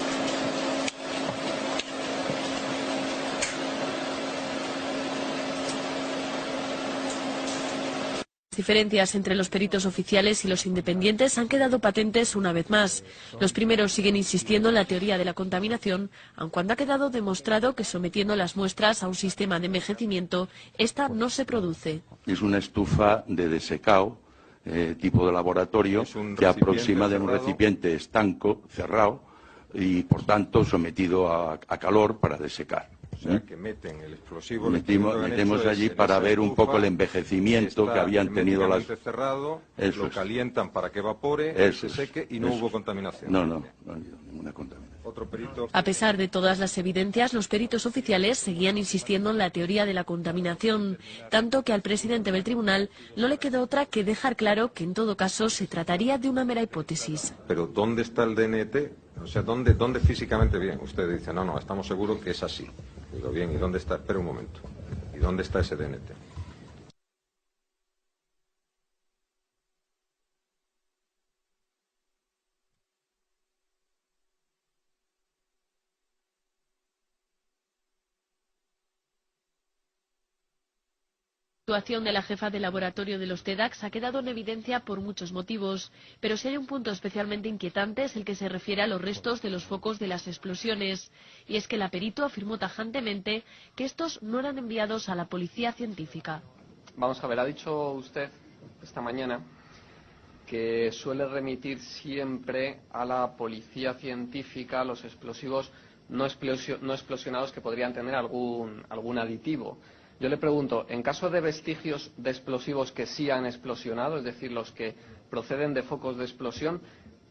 Las diferencias entre los peritos oficiales y los independientes han quedado patentes una vez más. Los primeros siguen insistiendo en la teoría de la contaminación, aun cuando ha quedado demostrado que sometiendo las muestras a un sistema de envejecimiento, esta no se produce. Es una estufa de desecado, tipo de laboratorio, que aproxima de un recipiente estanco, cerrado, y por tanto sometido a calor para desecar. O sea, que meten el explosivo... Metemos allí para ver un poco el envejecimiento que habían tenido las... cerrado, lo calientan para que evapore, se seque y no hubo contaminación. No ha habido ninguna contaminación. Otro perito... A pesar de todas las evidencias, los peritos oficiales seguían insistiendo en la teoría de la contaminación, tanto que al presidente del tribunal no le quedó otra que dejar claro que en todo caso se trataría de una mera hipótesis. Pero ¿dónde está el DNT? O sea, ¿dónde físicamente? Bien, usted dice, no, estamos seguros que es así. Digo, bien, ¿y dónde está? Espera un momento. ¿Y dónde está ese DNT? La actuación de la jefa de laboratorio de los TEDx ha quedado en evidencia por muchos motivos, pero si hay un punto especialmente inquietante es el que se refiere a los restos de los focos de las explosiones, y es que la perito afirmó tajantemente que estos no eran enviados a la policía científica. Vamos a ver, ha dicho usted esta mañana que suele remitir siempre a la policía científica los explosivos no explosionados que podrían tener algún aditivo. Yo le pregunto, en caso de vestigios de explosivos que sí han explosionado, es decir, los que proceden de focos de explosión,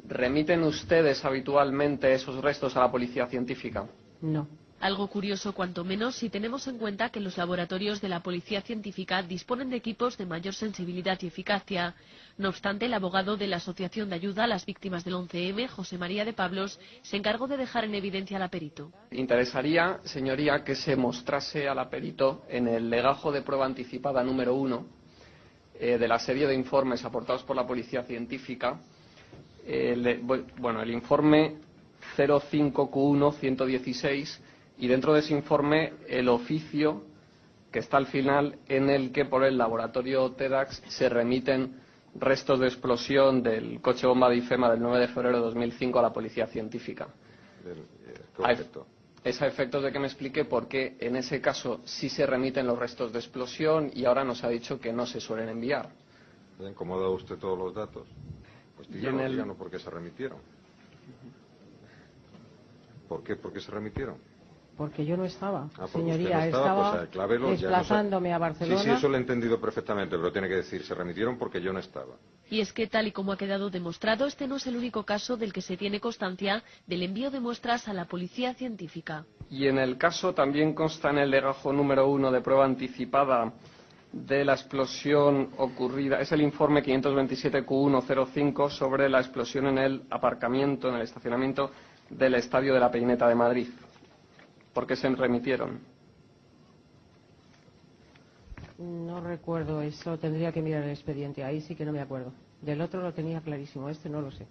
¿remiten ustedes habitualmente esos restos a la policía científica? No. Algo curioso cuanto menos si tenemos en cuenta que los laboratorios de la policía científica disponen de equipos de mayor sensibilidad y eficacia. No obstante, el abogado de la Asociación de Ayuda a las Víctimas del 11M, José María de Pablos, se encargó de dejar en evidencia a la perito. Interesaría, señoría, que se mostrase a la perito en el legajo de prueba anticipada número 1 de la serie de informes aportados por la policía científica, el informe 05Q1-116, y dentro de ese informe el oficio que está al final en el que por el laboratorio TEDx se remiten restos de explosión del coche bomba de IFEMA del 9 de febrero de 2005 a la policía científica. Es a efectos de que me explique por qué en ese caso sí se remiten los restos de explosión y ahora nos ha dicho que no se suelen enviar. ¿Cómo ha dado usted todos los datos? Pues díganos por qué se remitieron. ¿Por qué se remitieron? Porque yo no estaba, señoría, estaba desplazándome a Barcelona. Sí, eso lo he entendido perfectamente, pero tiene que decir, se remitieron porque yo no estaba. Y es que, tal y como ha quedado demostrado, este no es el único caso del que se tiene constancia del envío de muestras a la policía científica. Y en el caso también consta en el legajo número 1 de prueba anticipada de la explosión ocurrida, es el informe 527Q105 sobre la explosión en el aparcamiento, en el estacionamiento del Estadio de la Peineta de Madrid. ¿Por qué se remitieron? No recuerdo eso, tendría que mirar el expediente, ahí sí que no me acuerdo. Del otro lo tenía clarísimo, este no lo sé.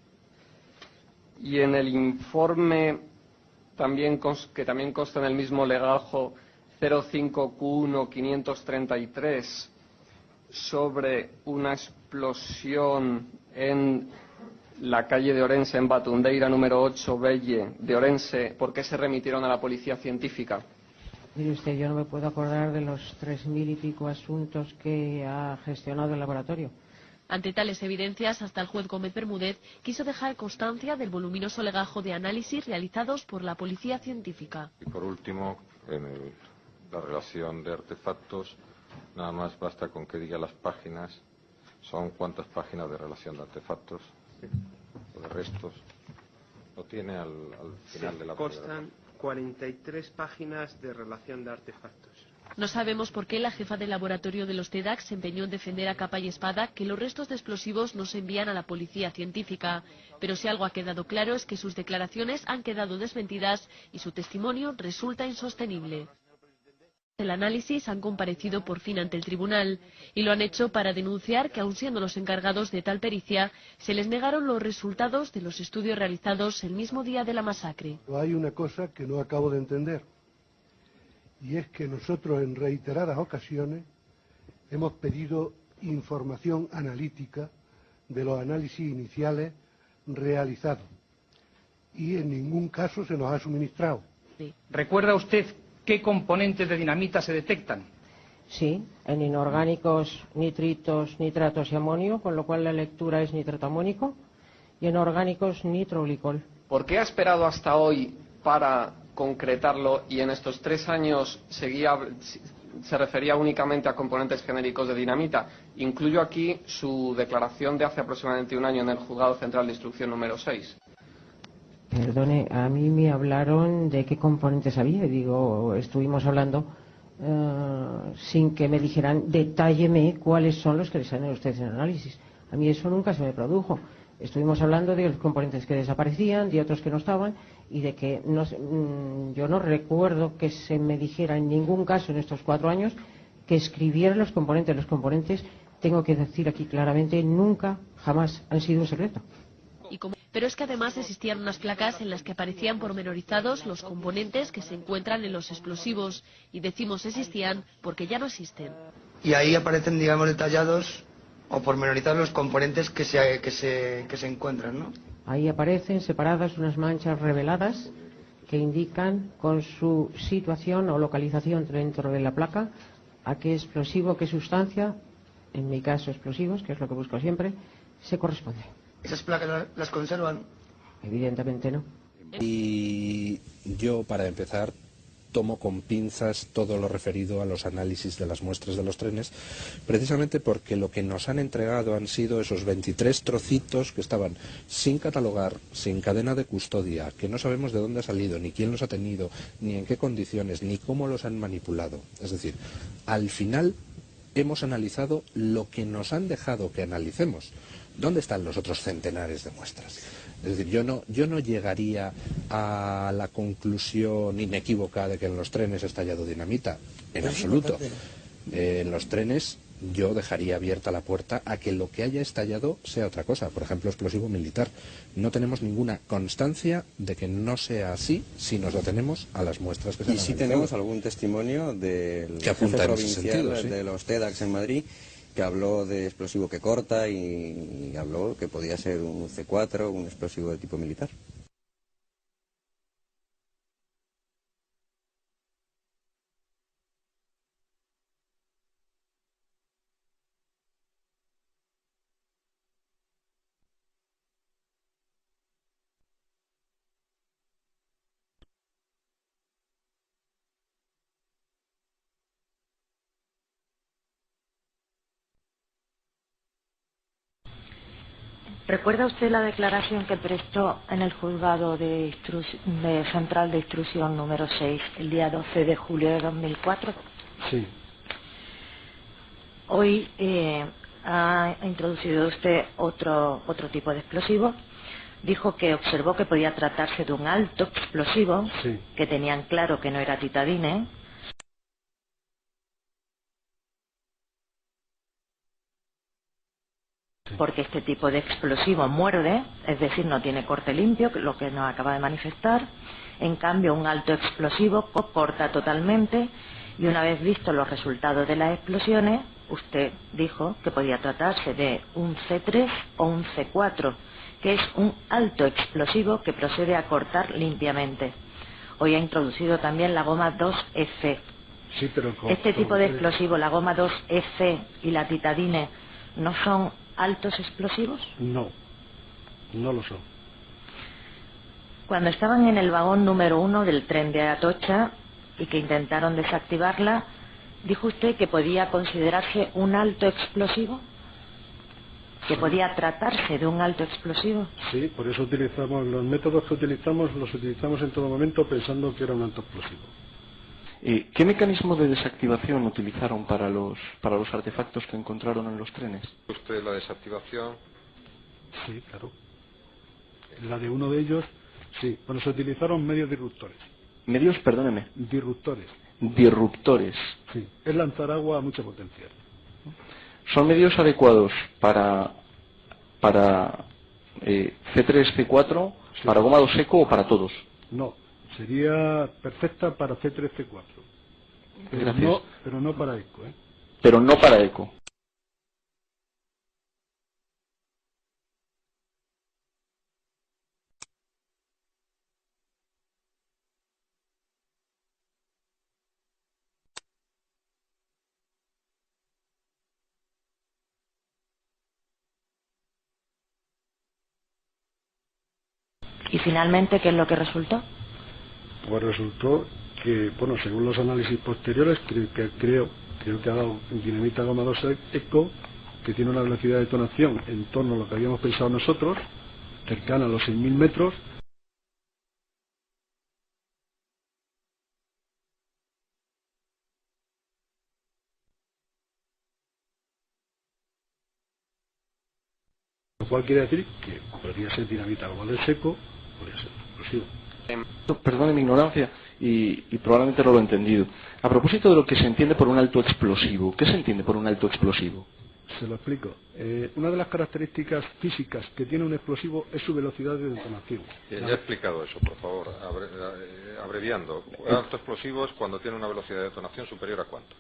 Y en el informe que también consta en el mismo legajo 05Q1-533 sobre una explosión en la calle de Orense, en Batundeira, número 8, Belle, de Orense, ¿por qué se remitieron a la policía científica? Mire usted, yo no me puedo acordar de los 3.000 y pico asuntos que ha gestionado el laboratorio. Ante tales evidencias, hasta el juez Gómez Bermúdez quiso dejar constancia del voluminoso legajo de análisis realizados por la policía científica. Y por último, en la relación de artefactos, Nada más basta con que diga las páginas. Son cuántas páginas de relación de artefactos o de restos. Lo tiene al final de la constan 43 páginas de relación de artefactos. No sabemos por qué la jefa del laboratorio de los TEDx se empeñó en defender a capa y espada que los restos de explosivos no se envían a la policía científica. Pero si algo ha quedado claro es que sus declaraciones han quedado desmentidas y su testimonio resulta insostenible. El análisis han comparecido por fin ante el tribunal y lo han hecho para denunciar que, aun siendo los encargados de tal pericia, se les negaron los resultados de los estudios realizados el mismo día de la masacre. Hay una cosa que no acabo de entender, y es que nosotros en reiteradas ocasiones hemos pedido información analítica de los análisis iniciales realizados y en ningún caso se nos ha suministrado. ¿Recuerda usted qué componentes de dinamita se detectan? Sí, en inorgánicos, nitritos, nitratos y amonio, con lo cual la lectura es nitrato amónico, y en orgánicos nitroglicol. ¿Por qué ha esperado hasta hoy para concretarlo y en estos 3 años se refería únicamente a componentes genéricos de dinamita? Incluyo aquí su declaración de hace aproximadamente 1 año en el Juzgado Central de Instrucción número 6. Perdone, a mí me hablaron de qué componentes había, digo, estuvimos hablando sin que me dijeran, detálleme cuáles son los que les salen a ustedes en análisis. A mí eso nunca se me produjo. Estuvimos hablando de los componentes que desaparecían, de otros que no estaban, y de que yo no recuerdo que se me dijera en ningún caso en estos 4 años que escribiera los componentes. Los componentes, tengo que decir aquí claramente, nunca, jamás han sido un secreto. Pero es que además existían unas placas en las que aparecían pormenorizados los componentes que se encuentran en los explosivos, y decimos existían porque ya no existen. Y ahí aparecen, digamos, detallados o pormenorizados los componentes que se encuentran, ¿no? Ahí aparecen separadas unas manchas reveladas que indican con su situación o localización dentro de la placa a qué explosivo, qué sustancia, en mi caso explosivos, que es lo que busco siempre, se corresponde. ¿Esas placas las conservan? Evidentemente no. Y yo, para empezar, tomo con pinzas todo lo referido a los análisis de las muestras de los trenes, precisamente porque lo que nos han entregado han sido esos 23 trocitos que estaban sin catalogar, sin cadena de custodia, que no sabemos de dónde ha salido, ni quién los ha tenido, ni en qué condiciones, ni cómo los han manipulado. Es decir, al final hemos analizado lo que nos han dejado que analicemos. ¿Dónde están los otros centenares de muestras? Es decir, yo no llegaría a la conclusión inequívoca de que en los trenes ha estallado dinamita, en absoluto. En los trenes yo dejaría abierta la puerta a que lo que haya estallado sea otra cosa, por ejemplo, explosivo militar. No tenemos ninguna constancia de que no sea así si nos atenemos a las muestras que se han analizado. Y sí tenemos algún testimonio del jefe provincial de los TEDx en Madrid, que habló de explosivo que corta y habló que podía ser un C4, un explosivo de tipo militar. ¿Recuerda usted la declaración que prestó en el juzgado de Central de Instrucción número 6 el día 12 de julio de 2004? Sí. Hoy ha introducido usted otro tipo de explosivo. Dijo que observó que podía tratarse de un alto explosivo, sí, que tenían claro que no era titadine. Porque este tipo de explosivo muerde, es decir, no tiene corte limpio, lo que nos acaba de manifestar. En cambio, un alto explosivo corta totalmente, y una vez vistos los resultados de las explosiones, usted dijo que podía tratarse de un C3 o un C4, que es un alto explosivo que procede a cortar limpiamente. Hoy ha introducido también la goma 2F. Sí, pero este tipo de explosivo, la goma 2F y la titadine, ¿no son altos explosivos? No, no lo son. Cuando estaban en el vagón número 1 del tren de Atocha y que intentaron desactivarla, Dijo usted que podía considerarse un alto explosivo, que podía tratarse de un alto explosivo. Sí, por eso utilizamos los métodos que utilizamos, los utilizamos en todo momento pensando que era un alto explosivo. ¿Qué mecanismo de desactivación utilizaron para los artefactos que encontraron en los trenes? ¿Usted la desactivación? Sí, claro. La de uno de ellos, sí. Bueno, se utilizaron medios disruptores. ¿Medios, perdóneme? Disruptores. Disruptores. Sí, es lanzar agua a mucha potencia. ¿Son medios adecuados para C3, C4, sí, para gomado seco o para todos? No, sería perfecta para C3, C4. Pero no para eco, ¿eh? Pero no para eco. ¿Y finalmente qué es lo que resultó? Pues resultó que, bueno, según los análisis posteriores, creo que ha dado dinamita goma 2 eco, que tiene una velocidad de detonación en torno a lo que habíamos pensado nosotros, cercana a los 6.000 metros. Lo cual quiere decir que podría ser dinamita goma 2 seco, podría ser explosivo. Perdone mi ignorancia y probablemente no lo he entendido. A propósito de lo que se entiende por un alto explosivo, ¿qué se entiende por un alto explosivo? Se lo explico. Una de las características físicas que tiene un explosivo es su velocidad de detonación. Ya he explicado eso, por favor, abreviando. Un alto explosivo es cuando tiene una velocidad de detonación superior a ¿cuánto?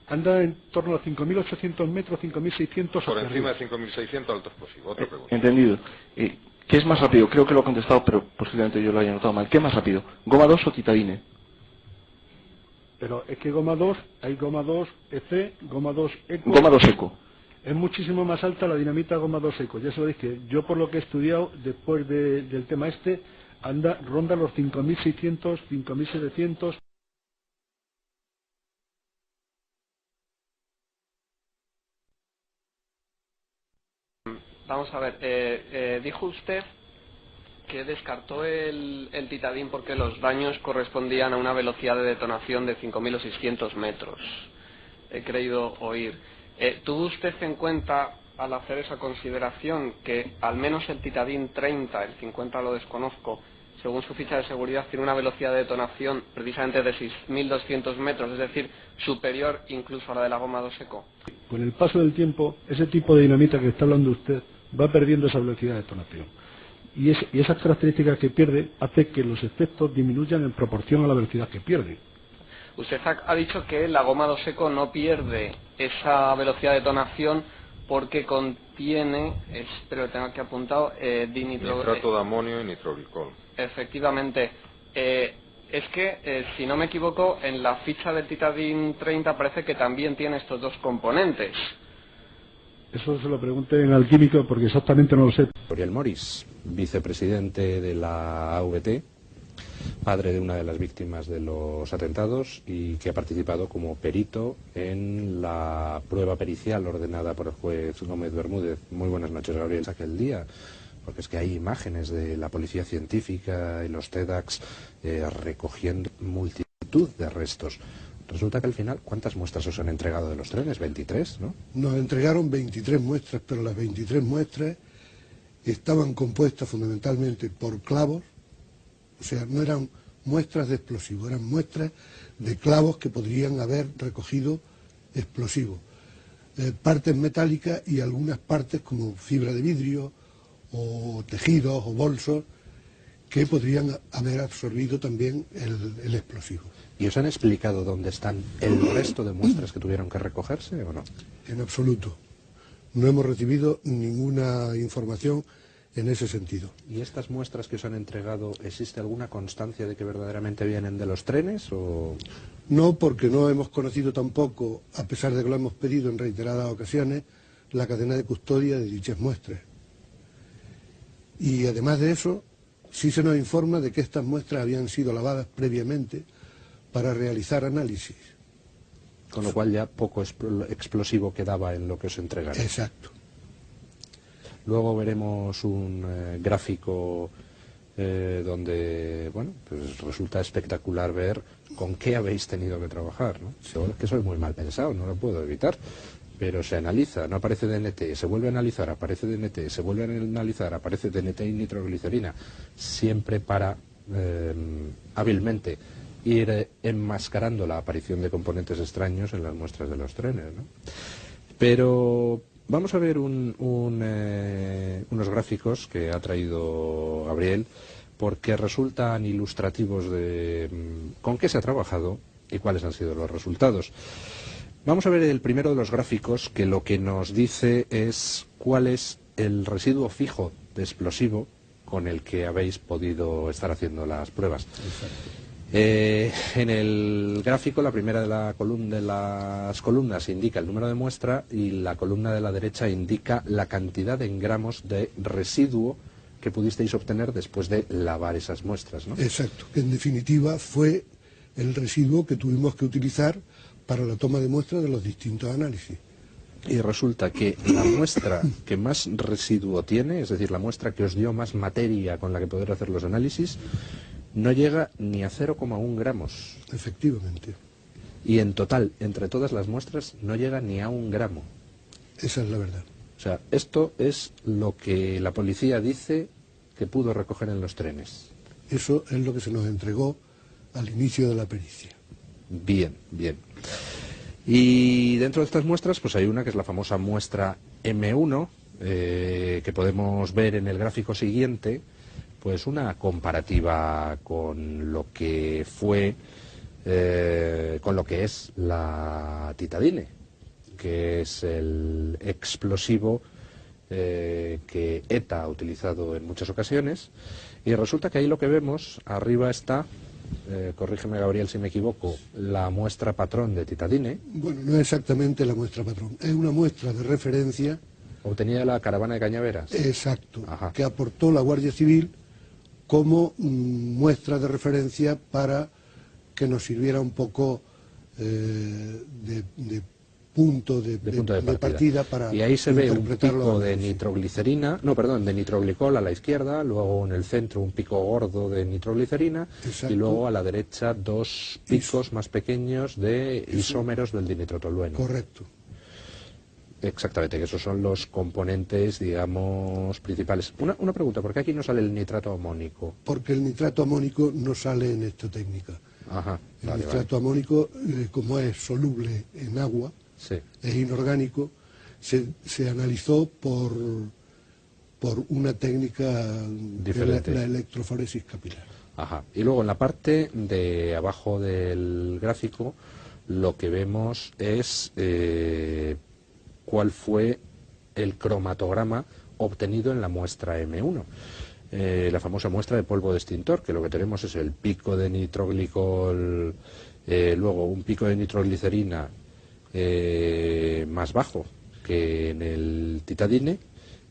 Anda en torno a 5.800 metros, 5.600. Por encima de 5.600 alto explosivo. Otra pregunta. Entendido. ¿Qué es más rápido? Creo que lo he contestado, pero posiblemente yo lo haya notado mal. ¿Qué es más rápido? ¿Goma 2 o titadine? Pero es que goma 2, hay goma 2 EC, goma 2 eco. Goma 2 eco. Es muchísimo más alta la dinamita goma 2 eco. Ya se lo dije. Yo, por lo que he estudiado después del tema ronda los 5.600, 5.700. Vamos a ver, dijo usted que descartó el titadín porque los daños correspondían a una velocidad de detonación de 5.600 metros. He creído oír. ¿Tuvo usted en cuenta, al hacer esa consideración, que al menos el titadín 30, el 50 lo desconozco, según su ficha de seguridad, tiene una velocidad de detonación precisamente de 6.200 metros, es decir, superior incluso a la de la goma 2 eco? Con el paso del tiempo, ese tipo de dinamita que está hablando usted va perdiendo esa velocidad de detonación. Y esas características que pierde hace que los efectos disminuyan en proporción a la velocidad que pierde. Usted ha dicho que la goma 2 eco no pierde esa velocidad de detonación porque contiene, espero que tenga aquí apuntado, nitrato de amonio y nitroglicol. Efectivamente. Es que, si no me equivoco, en la ficha del titadín 30 parece que también tiene estos dos componentes. Eso se lo pregunten al químico porque exactamente no lo sé. Oriol Moris, vicepresidente de la AVT, padre de una de las víctimas de los atentados y que ha participado como perito en la prueba pericial ordenada por el juez Gómez Bermúdez. Muy buenas noches, Gabriel. Aquel día, porque es que hay imágenes de la policía científica y los TEDx recogiendo multitud de restos. Resulta que al final, ¿cuántas muestras os han entregado de los trenes? 23, ¿no? Nos entregaron 23 muestras, pero las 23 muestras estaban compuestas fundamentalmente por clavos, o sea, no eran muestras de explosivos, eran muestras de clavos que podrían haber recogido explosivos. Partes metálicas y algunas partes como fibra de vidrio o tejidos o bolsos que podrían haber absorbido también el explosivo. ¿Y os han explicado dónde están el resto de muestras que tuvieron que recogerse o no? En absoluto. No hemos recibido ninguna información en ese sentido. ¿Y estas muestras que os han entregado, existe alguna constancia de que verdaderamente vienen de los trenes o...? No, porque no hemos conocido tampoco, a pesar de que lo hemos pedido en reiteradas ocasiones, la cadena de custodia de dichas muestras. Y además de eso, sí se nos informa de que estas muestras habían sido lavadas previamente para realizar análisis. Con lo cual ya poco explosivo quedaba en lo que os entregaré. Exacto. Luego veremos un gráfico donde, bueno, pues resulta espectacular ver con qué habéis tenido que trabajar, ¿no? Es que soy muy mal pensado, no lo puedo evitar, pero se analiza, no aparece DNT, se vuelve a analizar, aparece DNT, se vuelve a analizar, aparece DNT y nitroglicerina, siempre para hábilmente ir enmascarando la aparición de componentes extraños en las muestras de los trenes, ¿no? Pero vamos a ver unos gráficos que ha traído Gabriel, porque resultan ilustrativos de con qué se ha trabajado y cuáles han sido los resultados. Vamos a ver el primero de los gráficos, que lo que nos dice es cuál es el residuo fijo de explosivo con el que habéis podido estar haciendo las pruebas. En el gráfico, la primera de las columnas indica el número de muestra y la columna de la derecha indica la cantidad en gramos de residuo que pudisteis obtener después de lavar esas muestras, ¿no? Exacto, que en definitiva fue el residuo que tuvimos que utilizar para la toma de muestras de los distintos análisis. Y resulta que la muestra que más residuo tiene, es decir, la muestra que os dio más materia con la que poder hacer los análisis, no llega ni a 0,1 gramos. Efectivamente. Y en total, entre todas las muestras, no llega ni a 1 gramo. Esa es la verdad. O sea, esto es lo que la policía dice que pudo recoger en los trenes. Eso es lo que se nos entregó al inicio de la pericia. Bien, bien. Y dentro de estas muestras, pues hay una que es la famosa muestra M1, que podemos ver en el gráfico siguiente, pues una comparativa con lo que fue, con lo que es la titadine, que es el explosivo que ETA ha utilizado en muchas ocasiones, y resulta que ahí lo que vemos, arriba está, corrígeme Gabriel si me equivoco, la muestra patrón de titadine. Bueno, no es exactamente la muestra patrón, es una muestra de referencia. Obtenida de la caravana de Cañaveras. Exacto, Ajá. Que aportó la Guardia Civil como muestra de referencia para que nos sirviera un poco de punto de partida para y ahí se ve un interpretarlo. pico de nitroglicerina, no, perdón, de nitroglicol a la izquierda, luego en el centro un pico gordo de nitroglicerina. Exacto. Y luego a la derecha dos picos más pequeños de isómeros del dinitrotolueno. Correcto. Exactamente, que esos son los componentes, digamos, principales. Una pregunta, ¿por qué aquí no sale el nitrato amónico? Porque el nitrato amónico no sale en esta técnica. Ajá, el nitrato amónico, como es soluble en agua, sí, es inorgánico, se analizó por una técnica diferente, la electroforesis capilar. Ajá. Y luego en la parte de abajo del gráfico lo que vemos es cuál fue el cromatograma obtenido en la muestra M1. La famosa muestra de polvo de extintor, que lo que tenemos es el pico de nitroglicol, luego un pico de nitroglicerina más bajo que en el titadine,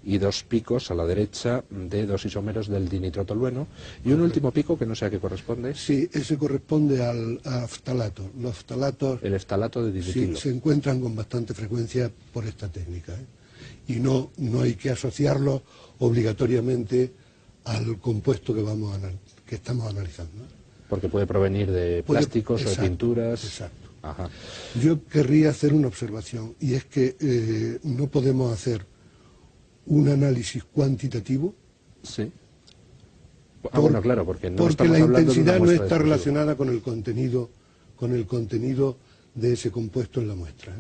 y dos picos a la derecha de dos isómeros del dinitrotolueno, y un último pico que no sé a qué corresponde. Sí, ese corresponde al aftalato. Los aftalatos, el eftalato de dibutilo, sí, se encuentran con bastante frecuencia por esta técnica, y no hay que asociarlo obligatoriamente al compuesto que estamos analizando. Porque puede provenir de plásticos o de pinturas. Exacto. Ajá. Yo querría hacer una observación, y es que no podemos hacer un análisis cuantitativo. Sí. Bueno, claro, porque no porque estamos la hablando de una intensidad no muestra está de relacionada con el contenido de ese compuesto en la muestra.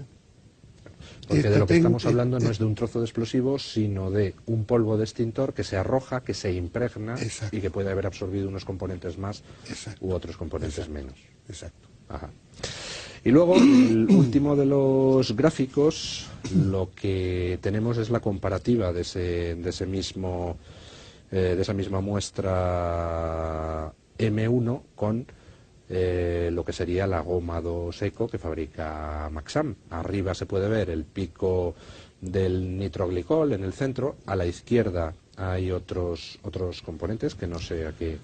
Porque de lo que estamos hablando no es de un trozo de explosivo, sino de un polvo de extintor que se arroja, que se impregna. Exacto. Y que puede haber absorbido unos componentes más. Exacto. U otros componentes menos. Exacto. Ajá. Y luego, el último de los gráficos, lo que tenemos es la comparativa de esa misma muestra M1 con lo que sería la goma 2 Eco que fabrica Maxam. Arriba se puede ver el pico del nitroglicol en el centro, a la izquierda hay otros componentes que no sé a qué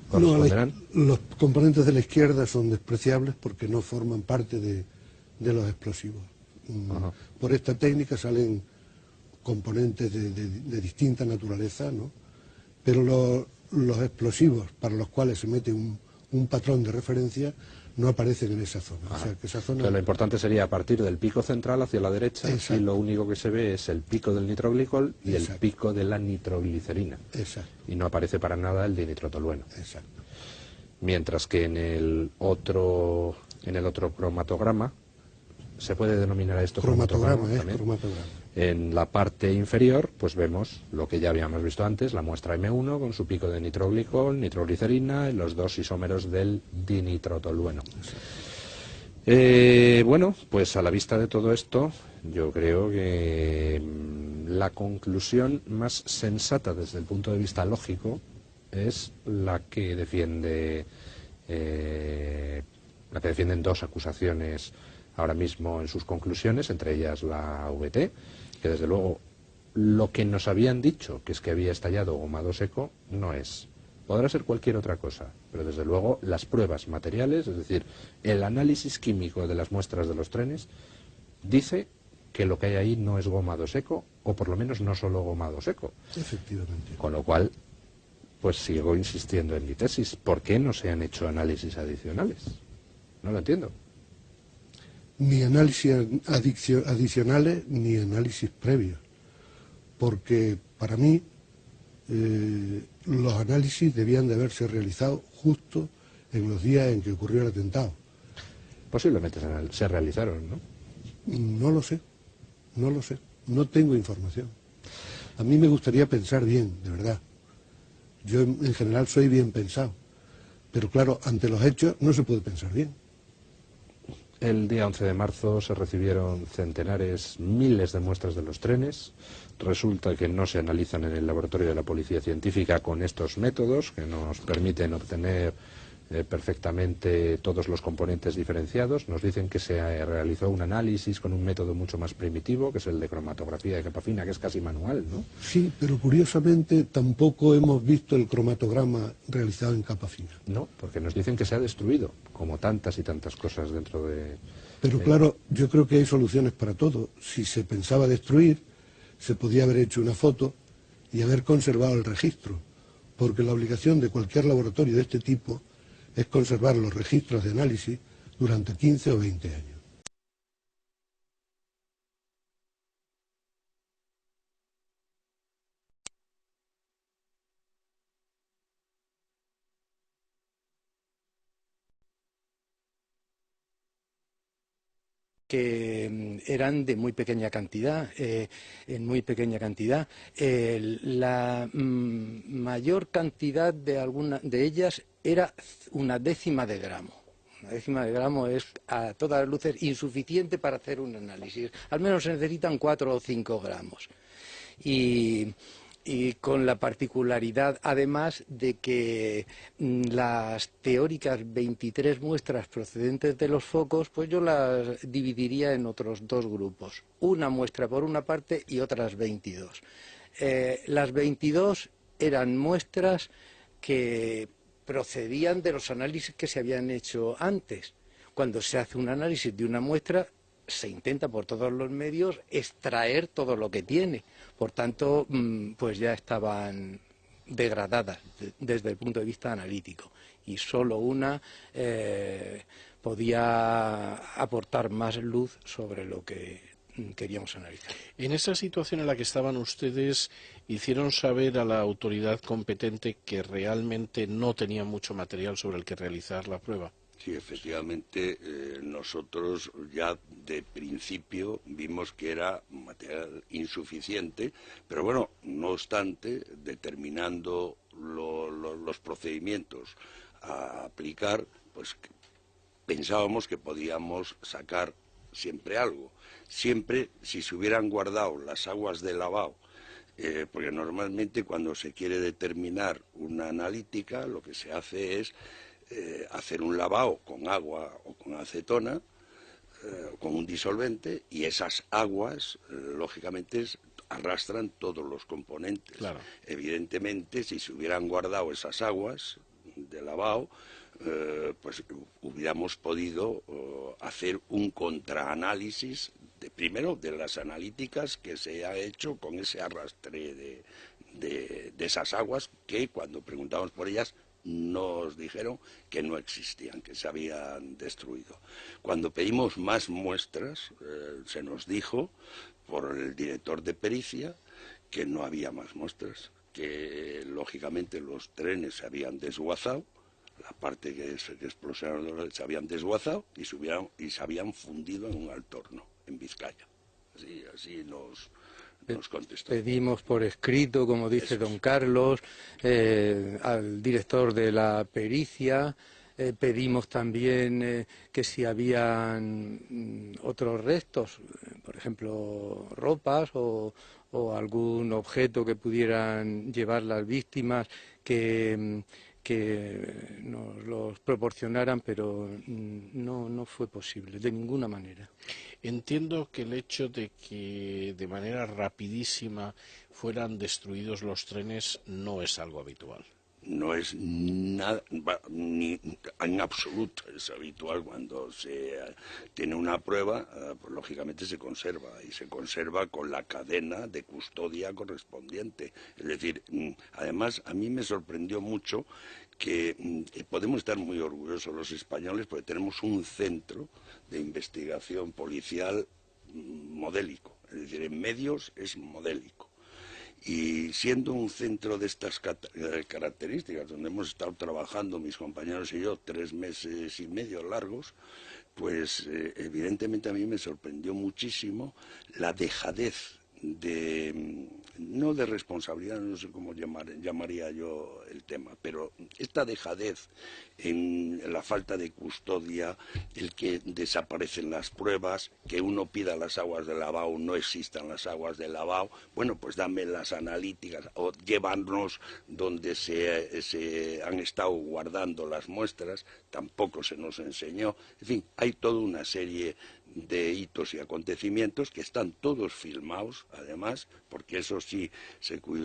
corresponderán. Los componentes de la izquierda son despreciables porque no forman parte de de los explosivos. Por esta técnica salen componentes de distinta naturaleza, ¿no? Pero los explosivos para los cuales se mete un patrón de referencia no aparecen en esa zona. O sea, que esa zona... Entonces, lo importante sería a partir del pico central hacia la derecha. Exacto. Y lo único que se ve es el pico del nitroglicol y Exacto. el pico de la nitroglicerina. Exacto. Y no aparece para nada el dinitrotolueno. Exacto. Mientras que en el otro cromatograma, se puede denominar a esto cromatograma también. Cromatograma. En la parte inferior, pues vemos lo que ya habíamos visto antes, la muestra M1 con su pico de nitroglicol, nitroglicerina y los dos isómeros del dinitrotolueno. Bueno, pues a la vista de todo esto, yo creo que la conclusión más sensata desde el punto de vista lógico es la que defienden dos acusaciones ahora mismo en sus conclusiones, entre ellas la VT, que desde luego lo que nos habían dicho, que es que había estallado gomado seco, no es. Podrá ser cualquier otra cosa, pero desde luego las pruebas materiales, es decir, el análisis químico de las muestras de los trenes, dice que lo que hay ahí no es gomado seco, o por lo menos no solo gomado seco. Efectivamente. Con lo cual, pues sigo insistiendo en mi tesis. ¿Por qué no se han hecho análisis adicionales? No lo entiendo. Ni análisis adicionales ni análisis previos, porque para mí los análisis debían de haberse realizado justo en los días en que ocurrió el atentado. Posiblemente se realizaron, ¿no? No lo sé, no tengo información. A mí me gustaría pensar bien, de verdad. Yo en general soy bien pensado, pero claro, ante los hechos no se puede pensar bien. El día 11 de marzo se recibieron centenares, miles de muestras de los trenes. Resulta que no se analizan en el laboratorio de la Policía Científica con estos métodos que nos permiten obtener perfectamente todos los componentes diferenciados. Nos dicen que se realizó un análisis con un método mucho más primitivo, que es el de cromatografía de capa fina, que es casi manual, ¿no? Sí, pero curiosamente tampoco hemos visto el cromatograma realizado en capa fina. No, porque nos dicen que se ha destruido, como tantas y tantas cosas dentro de... Pero claro, yo creo que hay soluciones para todo. Si se pensaba destruir, se podía haber hecho una foto y haber conservado el registro, porque la obligación de cualquier laboratorio de este tipo es conservar los registros de análisis durante 15 o 20 años. Que eran de muy pequeña cantidad, la mayor cantidad de ellas era 1/10 de gramo. 1/10 de gramo es a todas luces insuficiente para hacer un análisis. Al menos se necesitan 4 o 5 gramos. Y con la particularidad, además, de que las teóricas 23 muestras procedentes de los focos, pues yo las dividiría en otros dos grupos. Una muestra por una parte y otras 22. Las 22 eran muestras que procedían de los análisis que se habían hecho antes. Cuando se hace un análisis de una muestra, se intenta por todos los medios extraer todo lo que tiene. Por tanto, pues ya estaban degradadas desde el punto de vista analítico. Y solo una podía aportar más luz sobre lo que queríamos analizar. En esa situación en la que estaban ustedes, hicieron saber a la autoridad competente que realmente no tenía mucho material sobre el que realizar la prueba. Sí, efectivamente, nosotros ya de principio vimos que era material insuficiente, pero bueno, no obstante, determinando los procedimientos a aplicar, pues pensábamos que podíamos sacar siempre algo. Siempre, si se hubieran guardado las aguas de lavado, porque normalmente cuando se quiere determinar una analítica, lo que se hace es hacer un lavado con agua o con acetona, con un disolvente, y esas aguas, lógicamente, arrastran todos los componentes. Claro. Evidentemente, si se hubieran guardado esas aguas de lavado, pues hubiéramos podido hacer un contraanálisis, primero de las analíticas que se ha hecho con ese arrastre de esas aguas que cuando preguntamos por ellas nos dijeron que no existían, que se habían destruido. Cuando pedimos más muestras, se nos dijo por el director de pericia que no había más muestras, que lógicamente los trenes se habían desguazado, la parte que explosionaron se habían desguazado y se habían fundido en un altorno en Vizcaya. Así nos contestó. Pedimos por escrito, como dice don Carlos, al director de la pericia. Pedimos también que si habían otros restos, por ejemplo, ropas o algún objeto que pudieran llevar las víctimas, que nos los proporcionaran, pero no fue posible, de ninguna manera. Entiendo que el hecho de que de manera rapidísima fueran destruidos los trenes no es algo habitual. No es nada, ni en absoluto es habitual. Cuando se tiene una prueba, pues lógicamente se conserva, y se conserva con la cadena de custodia correspondiente. Es decir, además a mí me sorprendió mucho que podemos estar muy orgullosos los españoles porque tenemos un centro de investigación policial modélico, es decir, en medios es modélico. Y siendo un centro de estas características, donde hemos estado trabajando mis compañeros y yo 3 meses y medio largos, pues evidentemente a mí me sorprendió muchísimo la dejadez no de responsabilidad, no sé cómo llamaría yo el tema, pero esta dejadez en la falta de custodia, el que desaparecen las pruebas, que uno pida las aguas de lavado, no existan las aguas de lavado, bueno, pues dame las analíticas o llévanos donde se han estado guardando las muestras, tampoco se nos enseñó. En fin, hay toda una serie de hitos y acontecimientos que están todos filmados, además, porque eso sí se cuidó